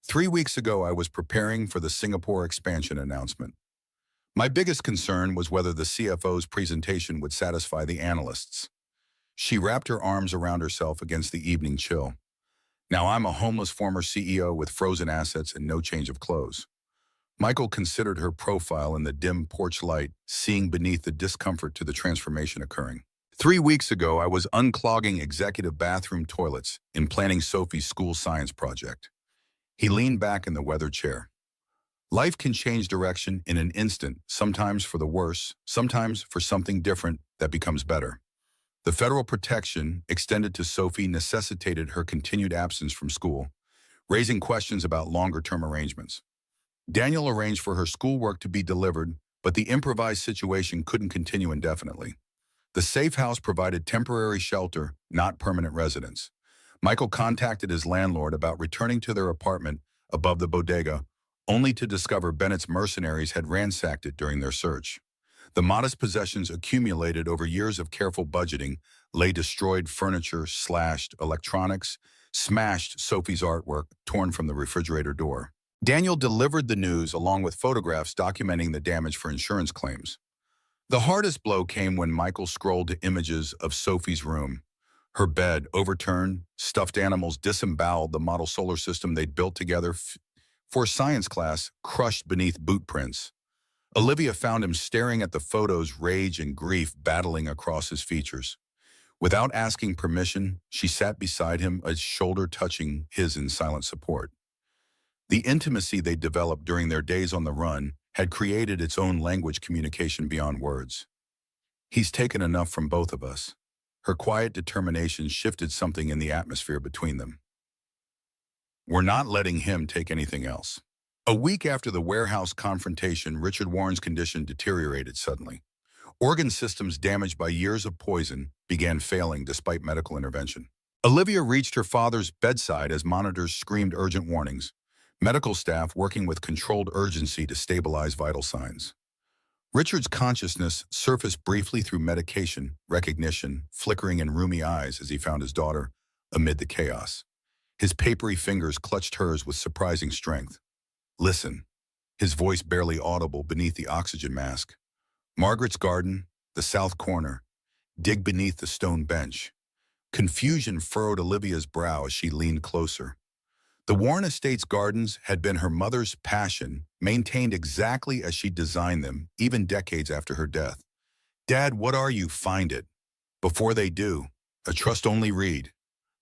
3 weeks ago, I was preparing for the Singapore expansion announcement. My biggest concern was whether the CFO's presentation would satisfy the analysts. She wrapped her arms around herself against the evening chill. Now I'm a homeless former CEO with frozen assets and no change of clothes. Michael considered her profile in the dim porch light, seeing beneath the discomfort to the transformation occurring. 3 weeks ago, I was unclogging executive bathroom toilets and planning Sophie's school science project. He leaned back in the weather chair. Life can change direction in an instant, sometimes for the worse, sometimes for something different that becomes better. The federal protection extended to Sophie necessitated her continued absence from school, raising questions about longer-term arrangements. Daniel arranged for her schoolwork to be delivered, but the improvised situation couldn't continue indefinitely. The safe house provided temporary shelter, not permanent residence. Michael contacted his landlord about returning to their apartment above the bodega, only to discover Bennett's mercenaries had ransacked it during their search. The modest possessions accumulated over years of careful budgeting lay destroyed furniture, slashed electronics, smashed Sophie's artwork torn from the refrigerator door. Daniel delivered the news along with photographs documenting the damage for insurance claims. The hardest blow came when Michael scrolled to images of Sophie's room. Her bed overturned, stuffed animals disemboweled, the model solar system they'd built together for science class crushed beneath boot prints. Olivia found him staring at the photos, rage and grief battling across his features. Without asking permission, she sat beside him, a shoulder touching his in silent support. The intimacy they developed during their days on the run had created its own language communication beyond words. He's taken enough from both of us. Her quiet determination shifted something in the atmosphere between them. We're not letting him take anything else. A week after the warehouse confrontation, Richard Warren's condition deteriorated suddenly. Organ systems damaged by years of poison began failing despite medical intervention. Olivia reached her father's bedside as monitors screamed urgent warnings, medical staff working with controlled urgency to stabilize vital signs. Richard's consciousness surfaced briefly through medication, recognition, flickering in rheumy eyes as he found his daughter amid the chaos. His papery fingers clutched hers with surprising strength. Listen, his voice barely audible beneath the oxygen mask. Margaret's garden, the south corner, dig beneath the stone bench. Confusion furrowed Olivia's brow as she leaned closer. The Warren Estates gardens had been her mother's passion, maintained exactly as she designed them, even decades after her death. Dad, what are you? Find it. Before they do, a trust-only read.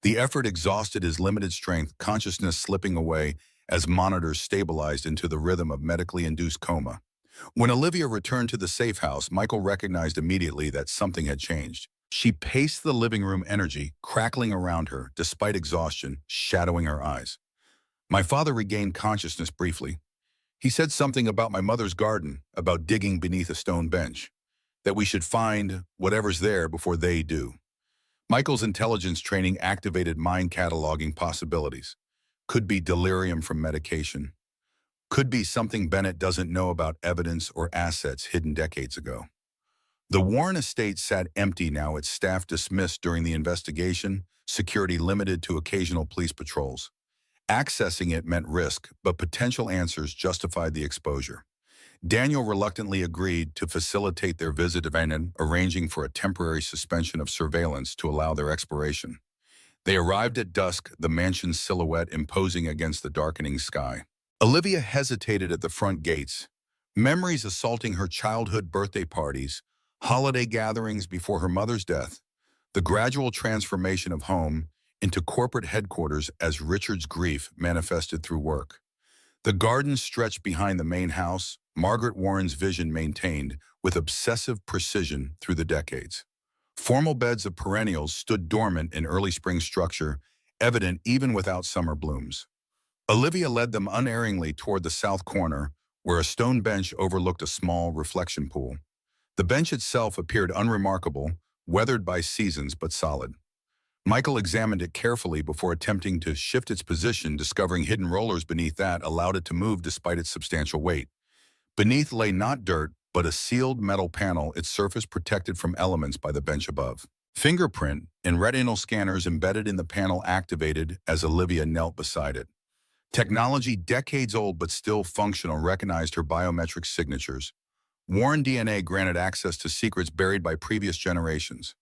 The effort exhausted his limited strength, consciousness slipping away as monitors stabilized into the rhythm of medically induced coma. When Olivia returned to the safe house, Michael recognized immediately that something had changed. She paced the living room, energy crackling around her, despite exhaustion, shadowing her eyes. My father regained consciousness briefly. He said something about my mother's garden, about digging beneath a stone bench, that we should find whatever's there before they do. Michael's intelligence training activated mind cataloging possibilities. Could be delirium from medication. Could be something Bennett doesn't know about evidence or assets hidden decades ago. The Warren estate sat empty now, its staff dismissed during the investigation, security limited to occasional police patrols. Accessing it meant risk, but potential answers justified the exposure. Daniel reluctantly agreed to facilitate their visit to Venom, arranging for a temporary suspension of surveillance to allow their exploration. They arrived at dusk, the mansion's silhouette imposing against the darkening sky. Olivia hesitated at the front gates, memories assaulting her childhood birthday parties, holiday gatherings before her mother's death, the gradual transformation of home into corporate headquarters as Richard's grief manifested through work. The garden stretched behind the main house, Margaret Warren's vision maintained with obsessive precision through the decades. Formal beds of perennials stood dormant in early spring structure, evident even without summer blooms. Olivia led them unerringly toward the south corner, where a stone bench overlooked a small reflection pool. The bench itself appeared unremarkable, weathered by seasons but solid. Michael examined it carefully before attempting to shift its position, discovering hidden rollers beneath that allowed it to move despite its substantial weight. Beneath lay not dirt, but a sealed metal panel, its surface protected from elements by the bench above. Fingerprint and retinal scanners embedded in the panel activated as Olivia knelt beside it. Technology decades old but still functional recognized her biometric signatures. Warren DNA granted access to secrets buried by previous generations.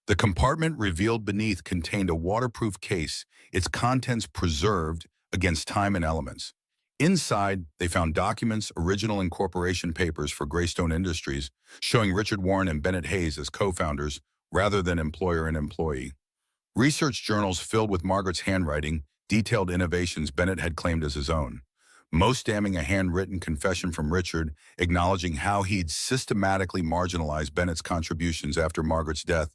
The compartment revealed beneath contained a waterproof case, its contents preserved against time and elements. Inside, they found documents, original incorporation papers for Greystone Industries, showing Richard Warren and Bennett Hayes as co-founders rather than employer and employee. Research journals filled with Margaret's handwriting detailed innovations Bennett had claimed as his own. Most damning, a handwritten confession from Richard acknowledging how he'd systematically marginalized Bennett's contributions after Margaret's death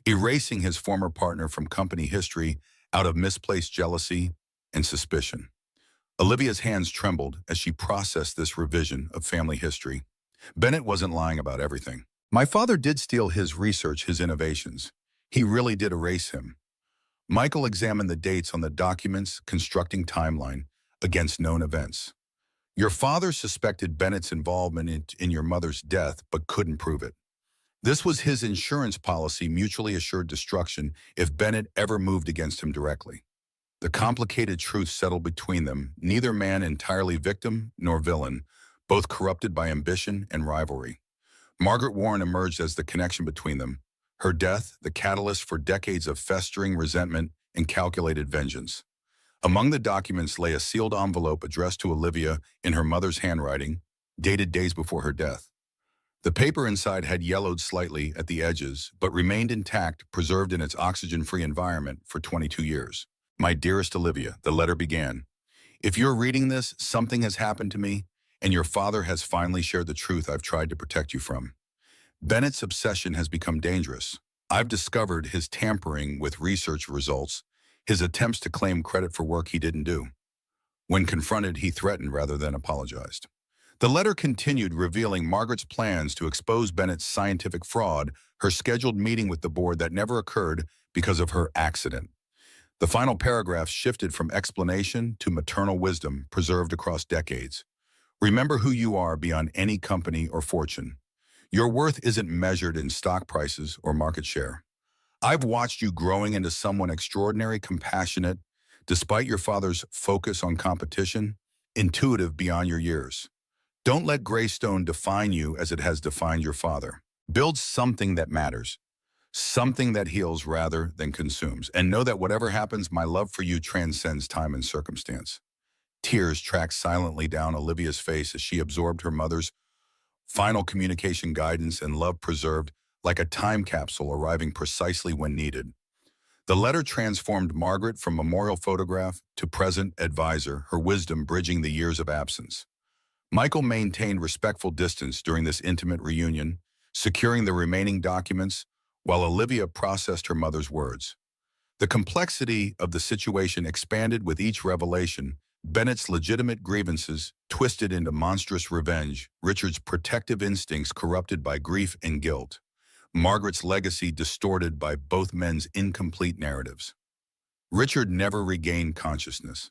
erasing his former partner from company history out of misplaced jealousy and suspicion. Olivia's hands trembled as she processed this revision of family history. Bennett wasn't lying about everything. My father did steal his research, his innovations. He really did erase him. Michael examined the dates on the documents, constructing timeline against known events. Your father suspected Bennett's involvement in your mother's death, but couldn't prove it. This was his insurance policy, mutually assured destruction if Bennett ever moved against him directly. The complicated truth settled between them, neither man entirely victim nor villain, both corrupted by ambition and rivalry. Margaret Warren emerged as the connection between them, her death the catalyst for decades of festering resentment and calculated vengeance. Among the documents lay a sealed envelope addressed to Olivia in her mother's handwriting, dated days before her death. The paper inside had yellowed slightly at the edges, but remained intact, preserved in its oxygen-free environment for 22 years. My dearest Olivia, the letter began. If you're reading this, something has happened to me, and your father has finally shared the truth I've tried to protect you from. Bennett's obsession has become dangerous. I've discovered his tampering with research results, his attempts to claim credit for work he didn't do. When confronted, he threatened rather than apologized. The letter continued, revealing Margaret's plans to expose Bennett's scientific fraud, her scheduled meeting with the board that never occurred because of her accident. The final paragraph shifted from explanation to maternal wisdom preserved across decades. Remember who you are beyond any company or fortune. Your worth isn't measured in stock prices or market share. I've watched you growing into someone extraordinary, compassionate, despite your father's focus on competition, intuitive beyond your years. Don't let Greystone define you as it has defined your father. Build something that matters, something that heals rather than consumes, and know that whatever happens, my love for you transcends time and circumstance. Tears tracked silently down Olivia's face as she absorbed her mother's final communication guidance, and love preserved like a time capsule arriving precisely when needed. The letter transformed Margaret from memorial photograph to present advisor, her wisdom bridging the years of absence. Michael maintained respectful distance during this intimate reunion, securing the remaining documents while Olivia processed her mother's words. The complexity of the situation expanded with each revelation, Bennett's legitimate grievances twisted into monstrous revenge, Richard's protective instincts corrupted by grief and guilt, Margaret's legacy distorted by both men's incomplete narratives. Richard never regained consciousness.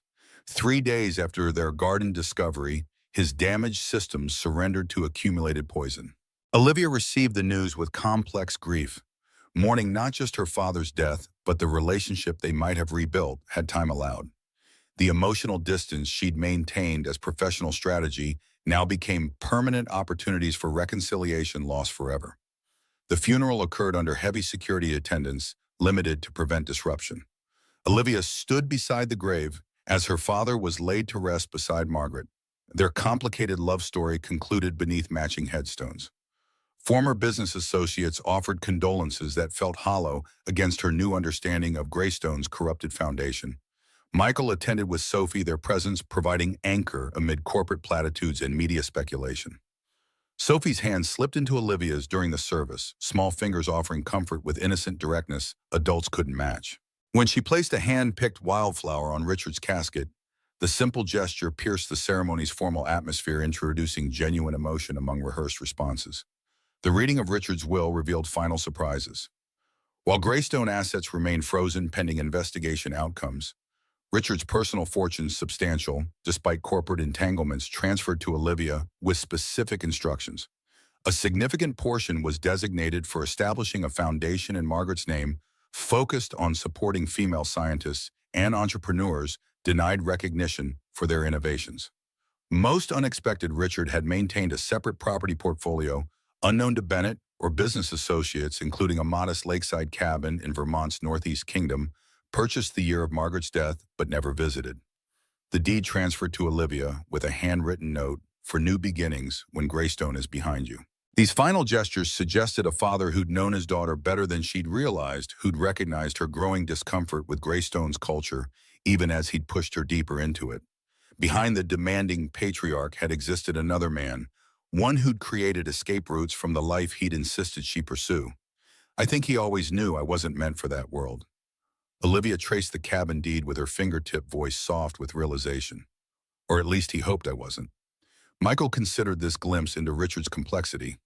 3 days after their garden discovery, his damaged systems surrendered to accumulated poison. Olivia received the news with complex grief, mourning not just her father's death, but the relationship they might have rebuilt had time allowed. The emotional distance she'd maintained as professional strategy now became permanent opportunities for reconciliation lost forever. The funeral occurred under heavy security attendance, limited to prevent disruption. Olivia stood beside the grave as her father was laid to rest beside Margaret. Their complicated love story concluded beneath matching headstones. Former business associates offered condolences that felt hollow against her new understanding of Greystone's corrupted foundation. Michael attended with Sophie, their presence providing anchor amid corporate platitudes and media speculation. Sophie's hand slipped into Olivia's during the service, small fingers offering comfort with innocent directness adults couldn't match. When she placed a hand-picked wildflower on Richard's casket, the simple gesture pierced the ceremony's formal atmosphere, introducing genuine emotion among rehearsed responses. The reading of Richard's will revealed final surprises. While Greystone assets remained frozen pending investigation outcomes, Richard's personal fortunes, substantial, despite corporate entanglements, transferred to Olivia with specific instructions. A significant portion was designated for establishing a foundation in Margaret's name, focused on supporting female scientists and entrepreneurs denied recognition for their innovations. Most unexpected, Richard had maintained a separate property portfolio, unknown to Bennett or business associates, including a modest lakeside cabin in Vermont's Northeast Kingdom, purchased the year of Margaret's death but never visited. The deed transferred to Olivia with a handwritten note, "For new beginnings when Greystone is behind you." These final gestures suggested a father who'd known his daughter better than she'd realized, who'd recognized her growing discomfort with Greystone's culture, even as he'd pushed her deeper into it. Behind the demanding patriarch had existed another man, one who'd created escape routes from the life he'd insisted she pursue. I think he always knew I wasn't meant for that world. Olivia traced the cabin deed with her fingertip voice soft with realization. Or at least he hoped I wasn't. Michael considered this glimpse into Richard's complexity.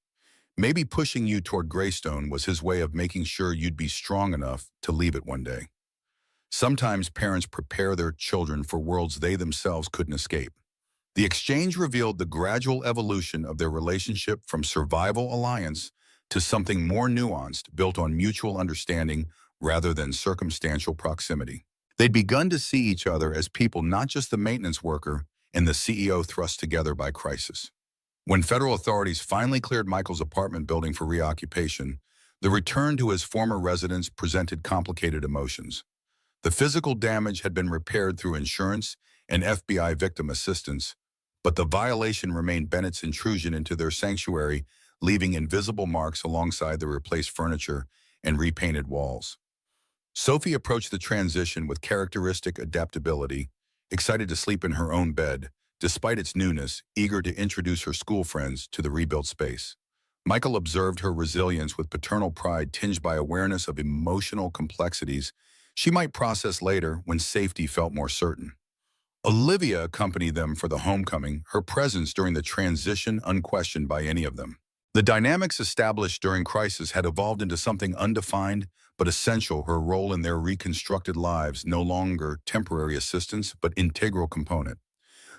Maybe pushing you toward Greystone was his way of making sure you'd be strong enough to leave it one day. Sometimes parents prepare their children for worlds they themselves couldn't escape. The exchange revealed the gradual evolution of their relationship from survival alliance to something more nuanced, built on mutual understanding rather than circumstantial proximity. They'd begun to see each other as people, not just the maintenance worker and the CEO thrust together by crisis. When federal authorities finally cleared Michael's apartment building for reoccupation, the return to his former residence presented complicated emotions. The physical damage had been repaired through insurance and FBI victim assistance, but the violation remained Bennett's intrusion into their sanctuary, leaving invisible marks alongside the replaced furniture and repainted walls. Sophie approached the transition with characteristic adaptability, excited to sleep in her own bed, despite its newness, eager to introduce her school friends to the rebuilt space. Michael observed her resilience with paternal pride tinged by awareness of emotional complexities she might process later when safety felt more certain. Olivia accompanied them for the homecoming, her presence during the transition unquestioned by any of them. The dynamics established during crisis had evolved into something undefined but essential, her role in their reconstructed lives no longer temporary assistance but integral component.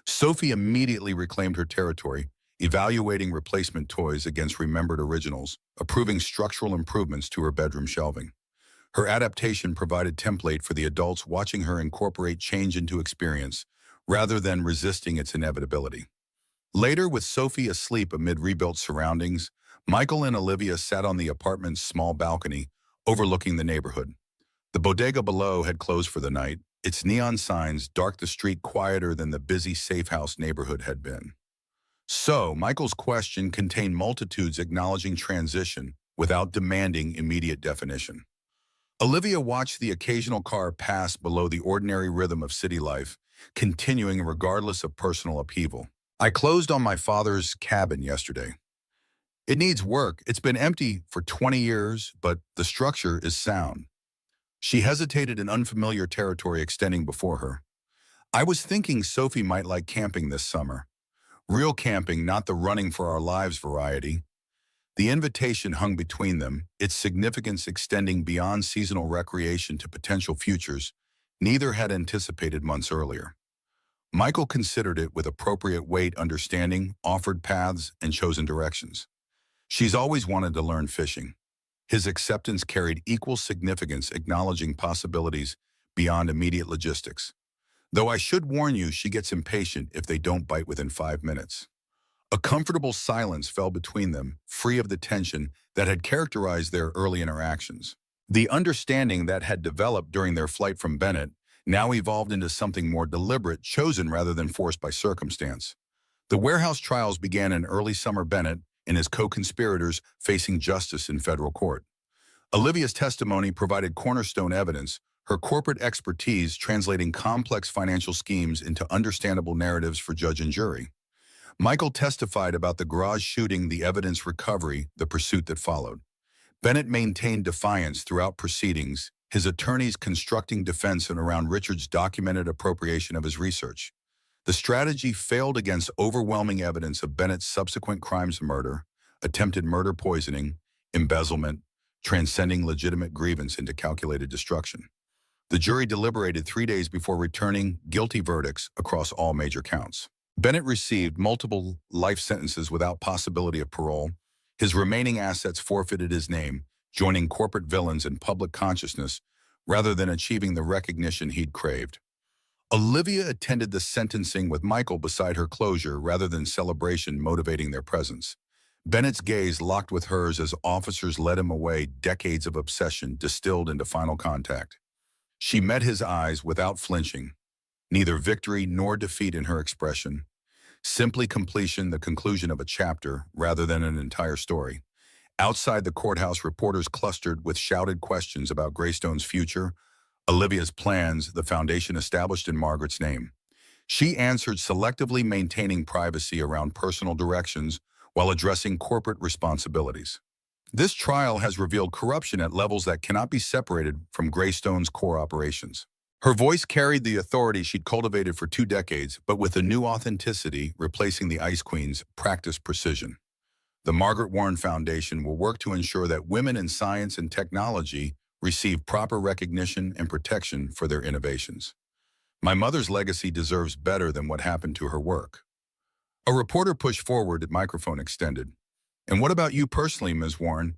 Sophie immediately reclaimed her territory, evaluating replacement toys against remembered originals, approving structural improvements to her bedroom shelving. Her adaptation provided template for the adults watching her incorporate change into experience, rather than resisting its inevitability. Later, with Sophie asleep amid rebuilt surroundings, Michael and Olivia sat on the apartment's small balcony, overlooking the neighborhood. The bodega below had closed for the night, its neon signs dark the street quieter than the busy safe house neighborhood had been. So, Michael's question contained multitudes acknowledging transition without demanding immediate definition. Olivia watched the occasional car pass below the ordinary rhythm of city life, continuing regardless of personal upheaval. I closed on my father's cabin yesterday. It needs work. It's been empty for 20 years, but the structure is sound. She hesitated in unfamiliar territory extending before her. I was thinking Sophie might like camping this summer. Real camping, not the running for our lives variety. The invitation hung between them, its significance extending beyond seasonal recreation to potential futures neither had anticipated months earlier. Michael considered it with appropriate weight, understanding, offered paths, and chosen directions. She's always wanted to learn fishing. His acceptance carried equal significance, acknowledging possibilities beyond immediate logistics. Though I should warn you, she gets impatient if they don't bite within 5 minutes. A comfortable silence fell between them, free of the tension that had characterized their early interactions. The understanding that had developed during their flight from Bennett now evolved into something more deliberate, chosen rather than forced by circumstance. The warehouse trials began in early summer, Bennett and his co-conspirators facing justice in federal court. Olivia's testimony provided cornerstone evidence, her corporate expertise translating complex financial schemes into understandable narratives for judge and jury. Michael testified about the garage shooting, the evidence recovery, the pursuit that followed. Bennett maintained defiance throughout proceedings, his attorneys constructing defense and around Richard's documented appropriation of his research. The strategy failed against overwhelming evidence of Bennett's subsequent crimes: murder, attempted murder, poisoning, embezzlement, transcending legitimate grievance into calculated destruction. The jury deliberated 3 days before returning guilty verdicts across all major counts. Bennett received multiple life sentences without possibility of parole. His remaining assets forfeited his name, joining corporate villains in public consciousness rather than achieving the recognition he'd craved. Olivia attended the sentencing with Michael beside her, closure rather than celebration motivating their presence. Bennett's gaze locked with hers as officers led him away, decades of obsession distilled into final contact. She met his eyes without flinching, neither victory nor defeat in her expression, simply completion, the conclusion of a chapter rather than an entire story. Outside the courthouse, reporters clustered with shouted questions about Greystone's future, Olivia's plans, the foundation established in Margaret's name. She answered, selectively maintaining privacy around personal directions while addressing corporate responsibilities. This trial has revealed corruption at levels that cannot be separated from Greystone's core operations. Her voice carried the authority she'd cultivated for 2 decades, but with a new authenticity replacing the Ice Queen's practiced precision. The Margaret Warren Foundation will work to ensure that women in science and technology receive proper recognition and protection for their innovations. My mother's legacy deserves better than what happened to her work. A reporter pushed forward at microphone extended. And what about you personally, Ms. Warren?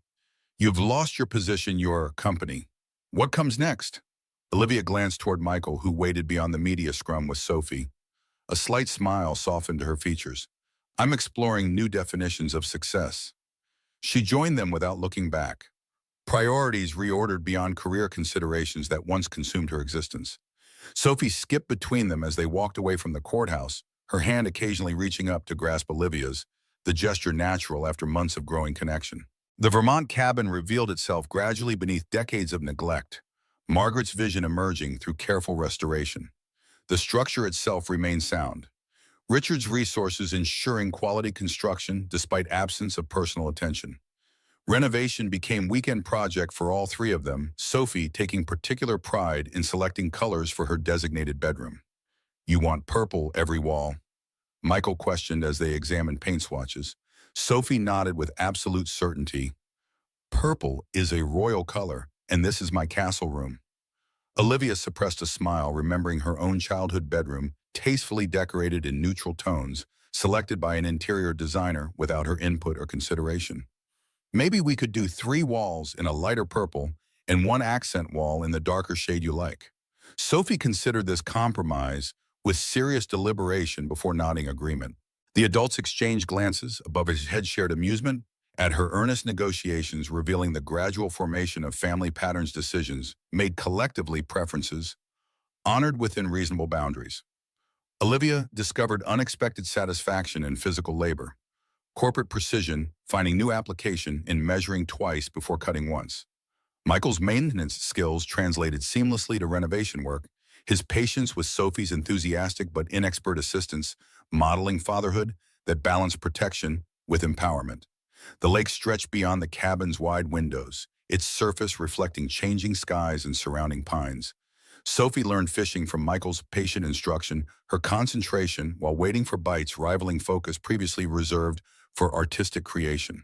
You've lost your position, your company. What comes next? Olivia glanced toward Michael, who waited beyond the media scrum with Sophie. A slight smile softened her features. I'm exploring new definitions of success. She joined them without looking back. Priorities reordered beyond career considerations that once consumed her existence. Sophie skipped between them as they walked away from the courthouse, her hand occasionally reaching up to grasp Olivia's, the gesture natural after months of growing connection. The Vermont cabin revealed itself gradually beneath decades of neglect, Margaret's vision emerging through careful restoration. The structure itself remained sound, Richard's resources ensuring quality construction despite absence of personal attention. Renovation became weekend project for all three of them, Sophie taking particular pride in selecting colors for her designated bedroom. You want purple every wall? Michael questioned as they examined paint swatches. Sophie nodded with absolute certainty. Purple is a royal color, and this is my castle room. Olivia suppressed a smile, remembering her own childhood bedroom, tastefully decorated in neutral tones, selected by an interior designer without her input or consideration. Maybe we could do 3 walls in a lighter purple and 1 accent wall in the darker shade you like. Sophie considered this compromise with serious deliberation before nodding agreement. The adults exchanged glances, above his head shared amusement, at her earnest negotiations revealing the gradual formation of family patterns decisions, made collectively preferences, honored within reasonable boundaries. Olivia discovered unexpected satisfaction in physical labor, corporate precision finding new application in measuring twice before cutting once. Michael's maintenance skills translated seamlessly to renovation work, his patience with Sophie's enthusiastic but inexpert assistance, modeling fatherhood that balanced protection with empowerment. The lake stretched beyond the cabin's wide windows, its surface reflecting changing skies and surrounding pines. Sophie learned fishing from Michael's patient instruction, her concentration while waiting for bites rivaling focus previously reserved for artistic creation.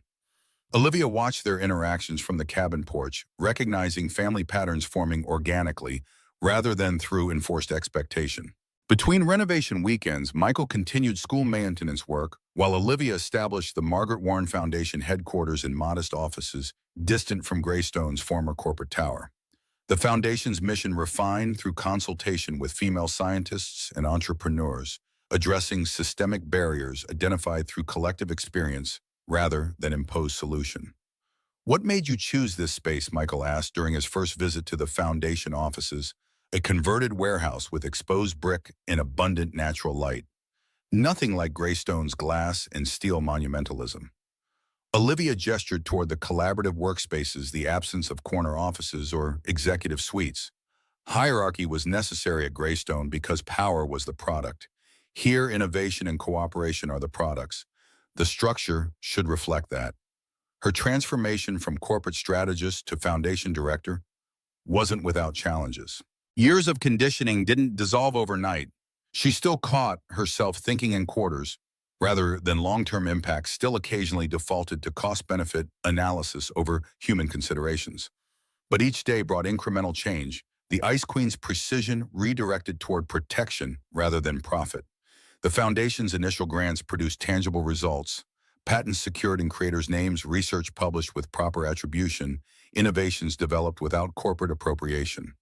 Olivia watched their interactions from the cabin porch, recognizing family patterns forming organically rather than through enforced expectation. Between renovation weekends, Michael continued school maintenance work, while Olivia established the Margaret Warren Foundation headquarters in modest offices, distant from Greystone's former corporate tower. The foundation's mission refined through consultation with female scientists and entrepreneurs, addressing systemic barriers identified through collective experience rather than imposed solution. What made you choose this space? Michael asked during his first visit to the foundation offices, a converted warehouse with exposed brick and abundant natural light. Nothing like Greystone's glass and steel monumentalism. Olivia gestured toward the collaborative workspaces, the absence of corner offices or executive suites. Hierarchy was necessary at Greystone because power was the product. Here, innovation and cooperation are the products. The structure should reflect that. Her transformation from corporate strategist to foundation director wasn't without challenges. Years of conditioning didn't dissolve overnight. She still caught herself thinking in quarters, rather than long-term impacts, still occasionally defaulted to cost-benefit analysis over human considerations. But each day brought incremental change, the Ice Queen's precision redirected toward protection rather than profit. The Foundation's initial grants produced tangible results, patents secured in creators' names, research published with proper attribution, innovations developed without corporate appropriation.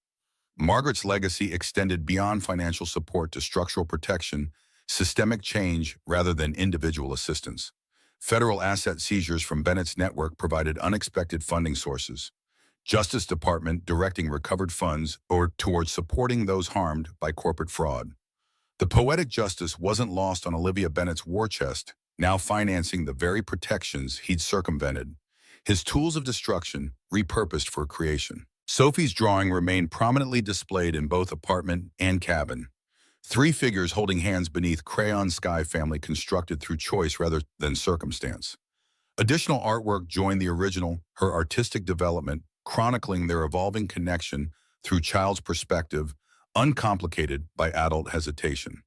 Margaret's legacy extended beyond financial support to structural protection, systemic change rather than individual assistance. Federal asset seizures from Bennett's network provided unexpected funding sources. Justice Department directing recovered funds or towards supporting those harmed by corporate fraud. The poetic justice wasn't lost on Olivia Bennett's war chest, now financing the very protections he'd circumvented. His tools of destruction repurposed for creation. Sophie's drawing remained prominently displayed in both apartment and cabin. 3 figures holding hands beneath crayon sky family constructed through choice rather than circumstance. Additional artwork joined the original, her artistic development, chronicling their evolving connection through child's perspective, uncomplicated by adult hesitation.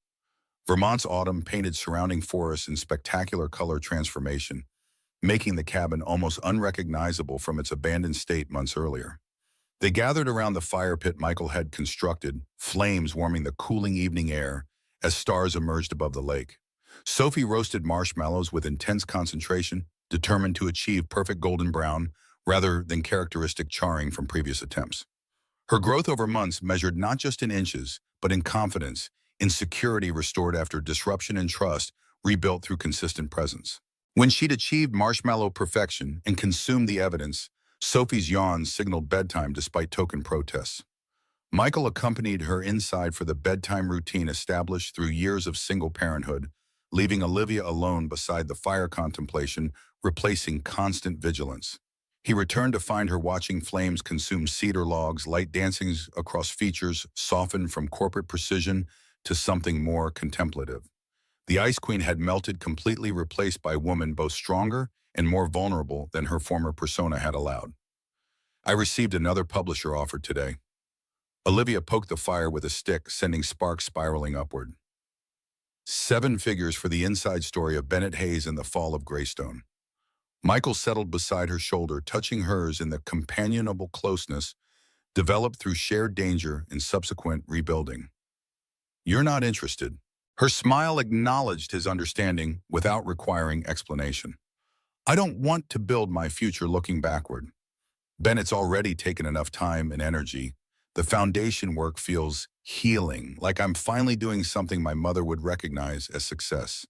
Vermont's autumn painted surrounding forests in spectacular color transformation, making the cabin almost unrecognizable from its abandoned state months earlier. They gathered around the fire pit Michael had constructed, flames warming the cooling evening air as stars emerged above the lake. Sophie roasted marshmallows with intense concentration, determined to achieve perfect golden brown rather than characteristic charring from previous attempts. Her growth over months measured not just in inches, but in confidence, in security restored after disruption and trust rebuilt through consistent presence. When she'd achieved marshmallow perfection and consumed the evidence, Sophie's yawns signaled bedtime despite token protests. Michael accompanied her inside for the bedtime routine established through years of single parenthood, leaving Olivia alone beside the fire contemplation, replacing constant vigilance. He returned to find her watching flames consume cedar logs, light dancings across features softened from corporate precision to something more contemplative. The Ice Queen had melted, completely replaced by a woman both stronger and more vulnerable than her former persona had allowed. I received another publisher offer today. Olivia poked the fire with a stick, sending sparks spiraling upward. 7 figures for the inside story of Bennett Hayes and the Fall of Greystone. Michael settled beside her shoulder, touching hers in the companionable closeness developed through shared danger and subsequent rebuilding. You're not interested. Her smile acknowledged his understanding without requiring explanation. I don't want to build my future looking backward. Bennett's already taken enough time and energy. The foundation work feels healing, like I'm finally doing something my mother would recognize as success.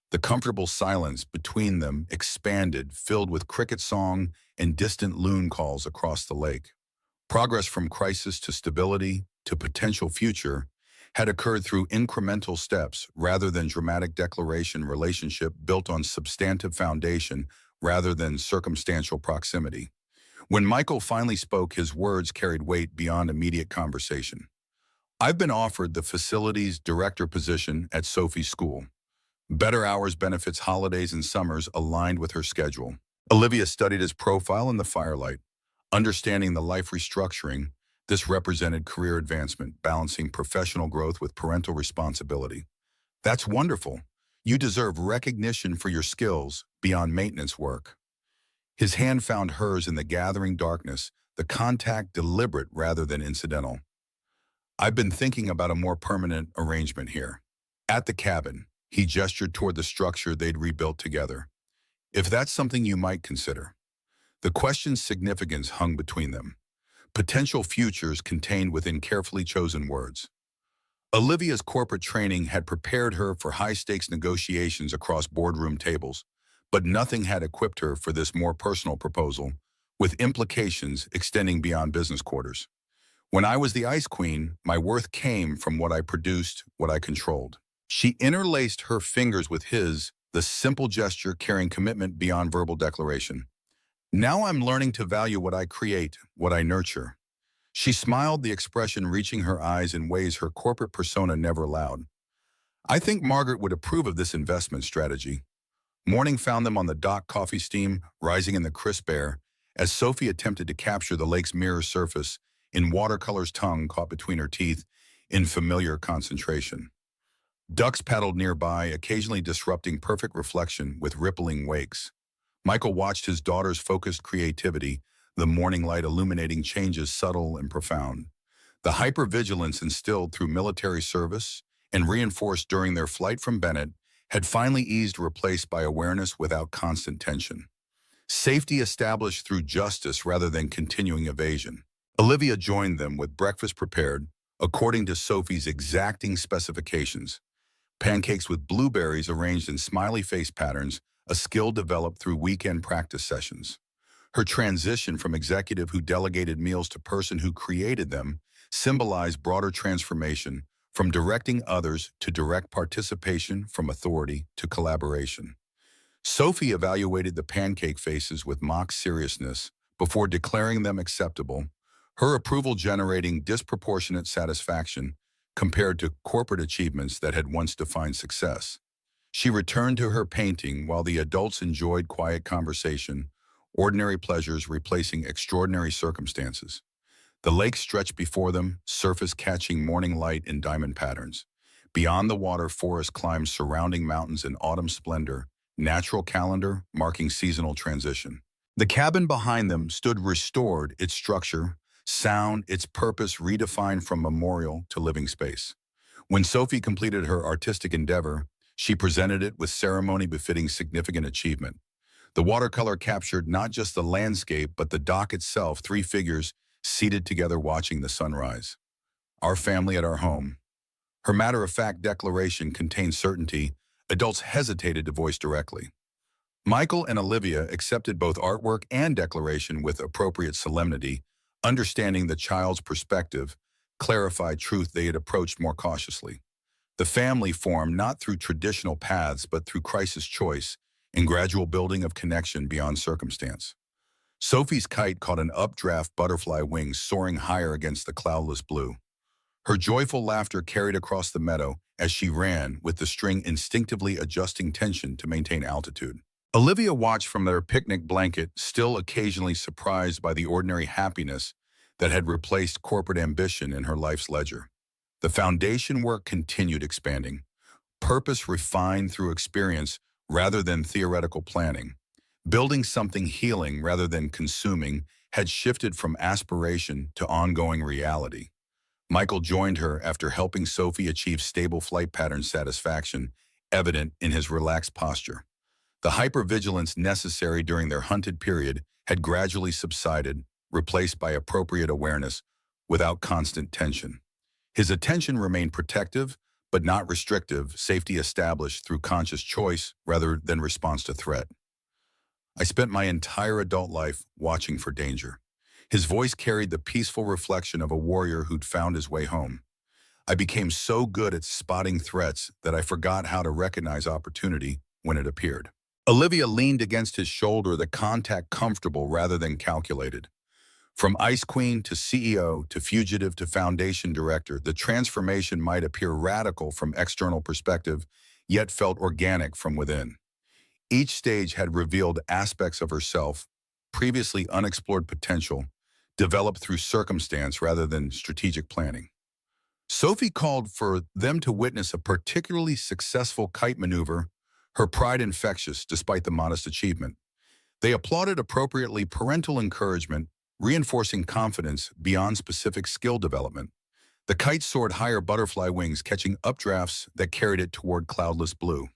The comfortable silence between them expanded, filled with cricket song and distant loon calls across the lake. Progress from crisis to stability to potential future had occurred through incremental steps rather than dramatic declaration, relationship built on substantive foundation rather than circumstantial proximity. When Michael finally spoke, his words carried weight beyond immediate conversation. I've been offered the facilities director position at Sophie's school. Better hours, benefits, holidays, and summers aligned with her schedule. Olivia studied his profile in the firelight. Understanding the life restructuring, this represented career advancement, balancing professional growth with parental responsibility. That's wonderful. You deserve recognition for your skills beyond maintenance work. His hand found hers in the gathering darkness, the contact deliberate rather than incidental. I've been thinking about a more permanent arrangement here. At the cabin, he gestured toward the structure they'd rebuilt together. If that's something you might consider. The question's significance hung between them. Potential futures contained within carefully chosen words. Olivia's corporate training had prepared her for high-stakes negotiations across boardroom tables, but nothing had equipped her for this more personal proposal, with implications extending beyond business quarters. When I was the Ice Queen, my worth came from what I produced, what I controlled. She interlaced her fingers with his, the simple gesture carrying commitment beyond verbal declaration. Now I'm learning to value what I create, what I nurture. She smiled, the expression reaching her eyes in ways her corporate persona never allowed. I think Margaret would approve of this investment strategy. Morning found them on the dock, coffee steam rising in the crisp air, as Sophie attempted to capture the lake's mirror surface in watercolor's tongue caught between her teeth in familiar concentration. Ducks paddled nearby, occasionally disrupting perfect reflection with rippling wakes. Michael watched his daughter's focused creativity, the morning light illuminating changes subtle and profound. The hypervigilance instilled through military service and reinforced during their flight from Bennett had finally eased, replaced by awareness without constant tension. Safety established through justice rather than continuing evasion. Olivia joined them with breakfast prepared, according to Sophie's exacting specifications. Pancakes with blueberries arranged in smiley face patterns, a skill developed through weekend practice sessions. Her transition from executive who delegated meals to person who created them symbolized broader transformation, from directing others to direct participation, from authority to collaboration. Sophie evaluated the pancake faces with mock seriousness before declaring them acceptable, her approval generating disproportionate satisfaction compared to corporate achievements that had once defined success. She returned to her painting while the adults enjoyed quiet conversation, ordinary pleasures replacing extraordinary circumstances. The lake stretched before them, surface catching morning light in diamond patterns. Beyond the water, forest climbed surrounding mountains in autumn splendor, natural calendar marking seasonal transition. The cabin behind them stood restored, its structure, sound, its purpose redefined from memorial to living space. When Sophie completed her artistic endeavor, she presented it with ceremony befitting significant achievement. The watercolor captured not just the landscape, but the dock itself, three figures seated together watching the sunrise. Our family at our home. Her matter-of-fact declaration contained certainty adults hesitated to voice directly. Michael and Olivia accepted both artwork and declaration with appropriate solemnity, understanding the child's perspective, clarified truth they had approached more cautiously. The family formed not through traditional paths but through crisis choice and gradual building of connection beyond circumstance. Sophie's kite caught an updraft butterfly wing soaring higher against the cloudless blue. Her joyful laughter carried across the meadow as she ran, with the string instinctively adjusting tension to maintain altitude. Olivia watched from their picnic blanket, still occasionally surprised by the ordinary happiness that had replaced corporate ambition in her life's ledger. The foundation work continued expanding, purpose refined through experience rather than theoretical planning. Building something healing rather than consuming had shifted from aspiration to ongoing reality. Michael joined her after helping Sophie achieve stable flight pattern satisfaction, evident in his relaxed posture. The hypervigilance necessary during their hunted period had gradually subsided, replaced by appropriate awareness without constant tension. His attention remained protective, but not restrictive, safety established through conscious choice rather than response to threat. I spent my entire adult life watching for danger. His voice carried the peaceful reflection of a warrior who'd found his way home. I became so good at spotting threats that I forgot how to recognize opportunity when it appeared. Olivia leaned against his shoulder, the contact comfortable rather than calculated. From Ice Queen to CEO to fugitive to foundation director, the transformation might appear radical from external perspective, yet felt organic from within. Each stage had revealed aspects of herself, previously unexplored potential, developed through circumstance rather than strategic planning. Sophie called for them to witness a particularly successful kite maneuver, her pride infectious despite the modest achievement. They applauded appropriately parental encouragement, reinforcing confidence beyond specific skill development. The kite soared higher butterfly wings, catching updrafts that carried it toward cloudless blue.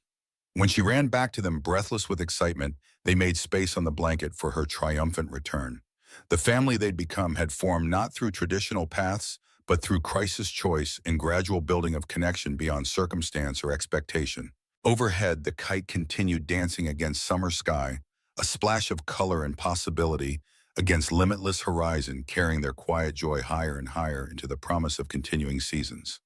When she ran back to them, breathless with excitement, they made space on the blanket for her triumphant return. The family they'd become had formed not through traditional paths, but through crisis choice and gradual building of connection beyond circumstance or expectation. Overhead, the kite continued dancing against summer sky, a splash of color and possibility against limitless horizon, carrying their quiet joy higher and higher into the promise of continuing seasons.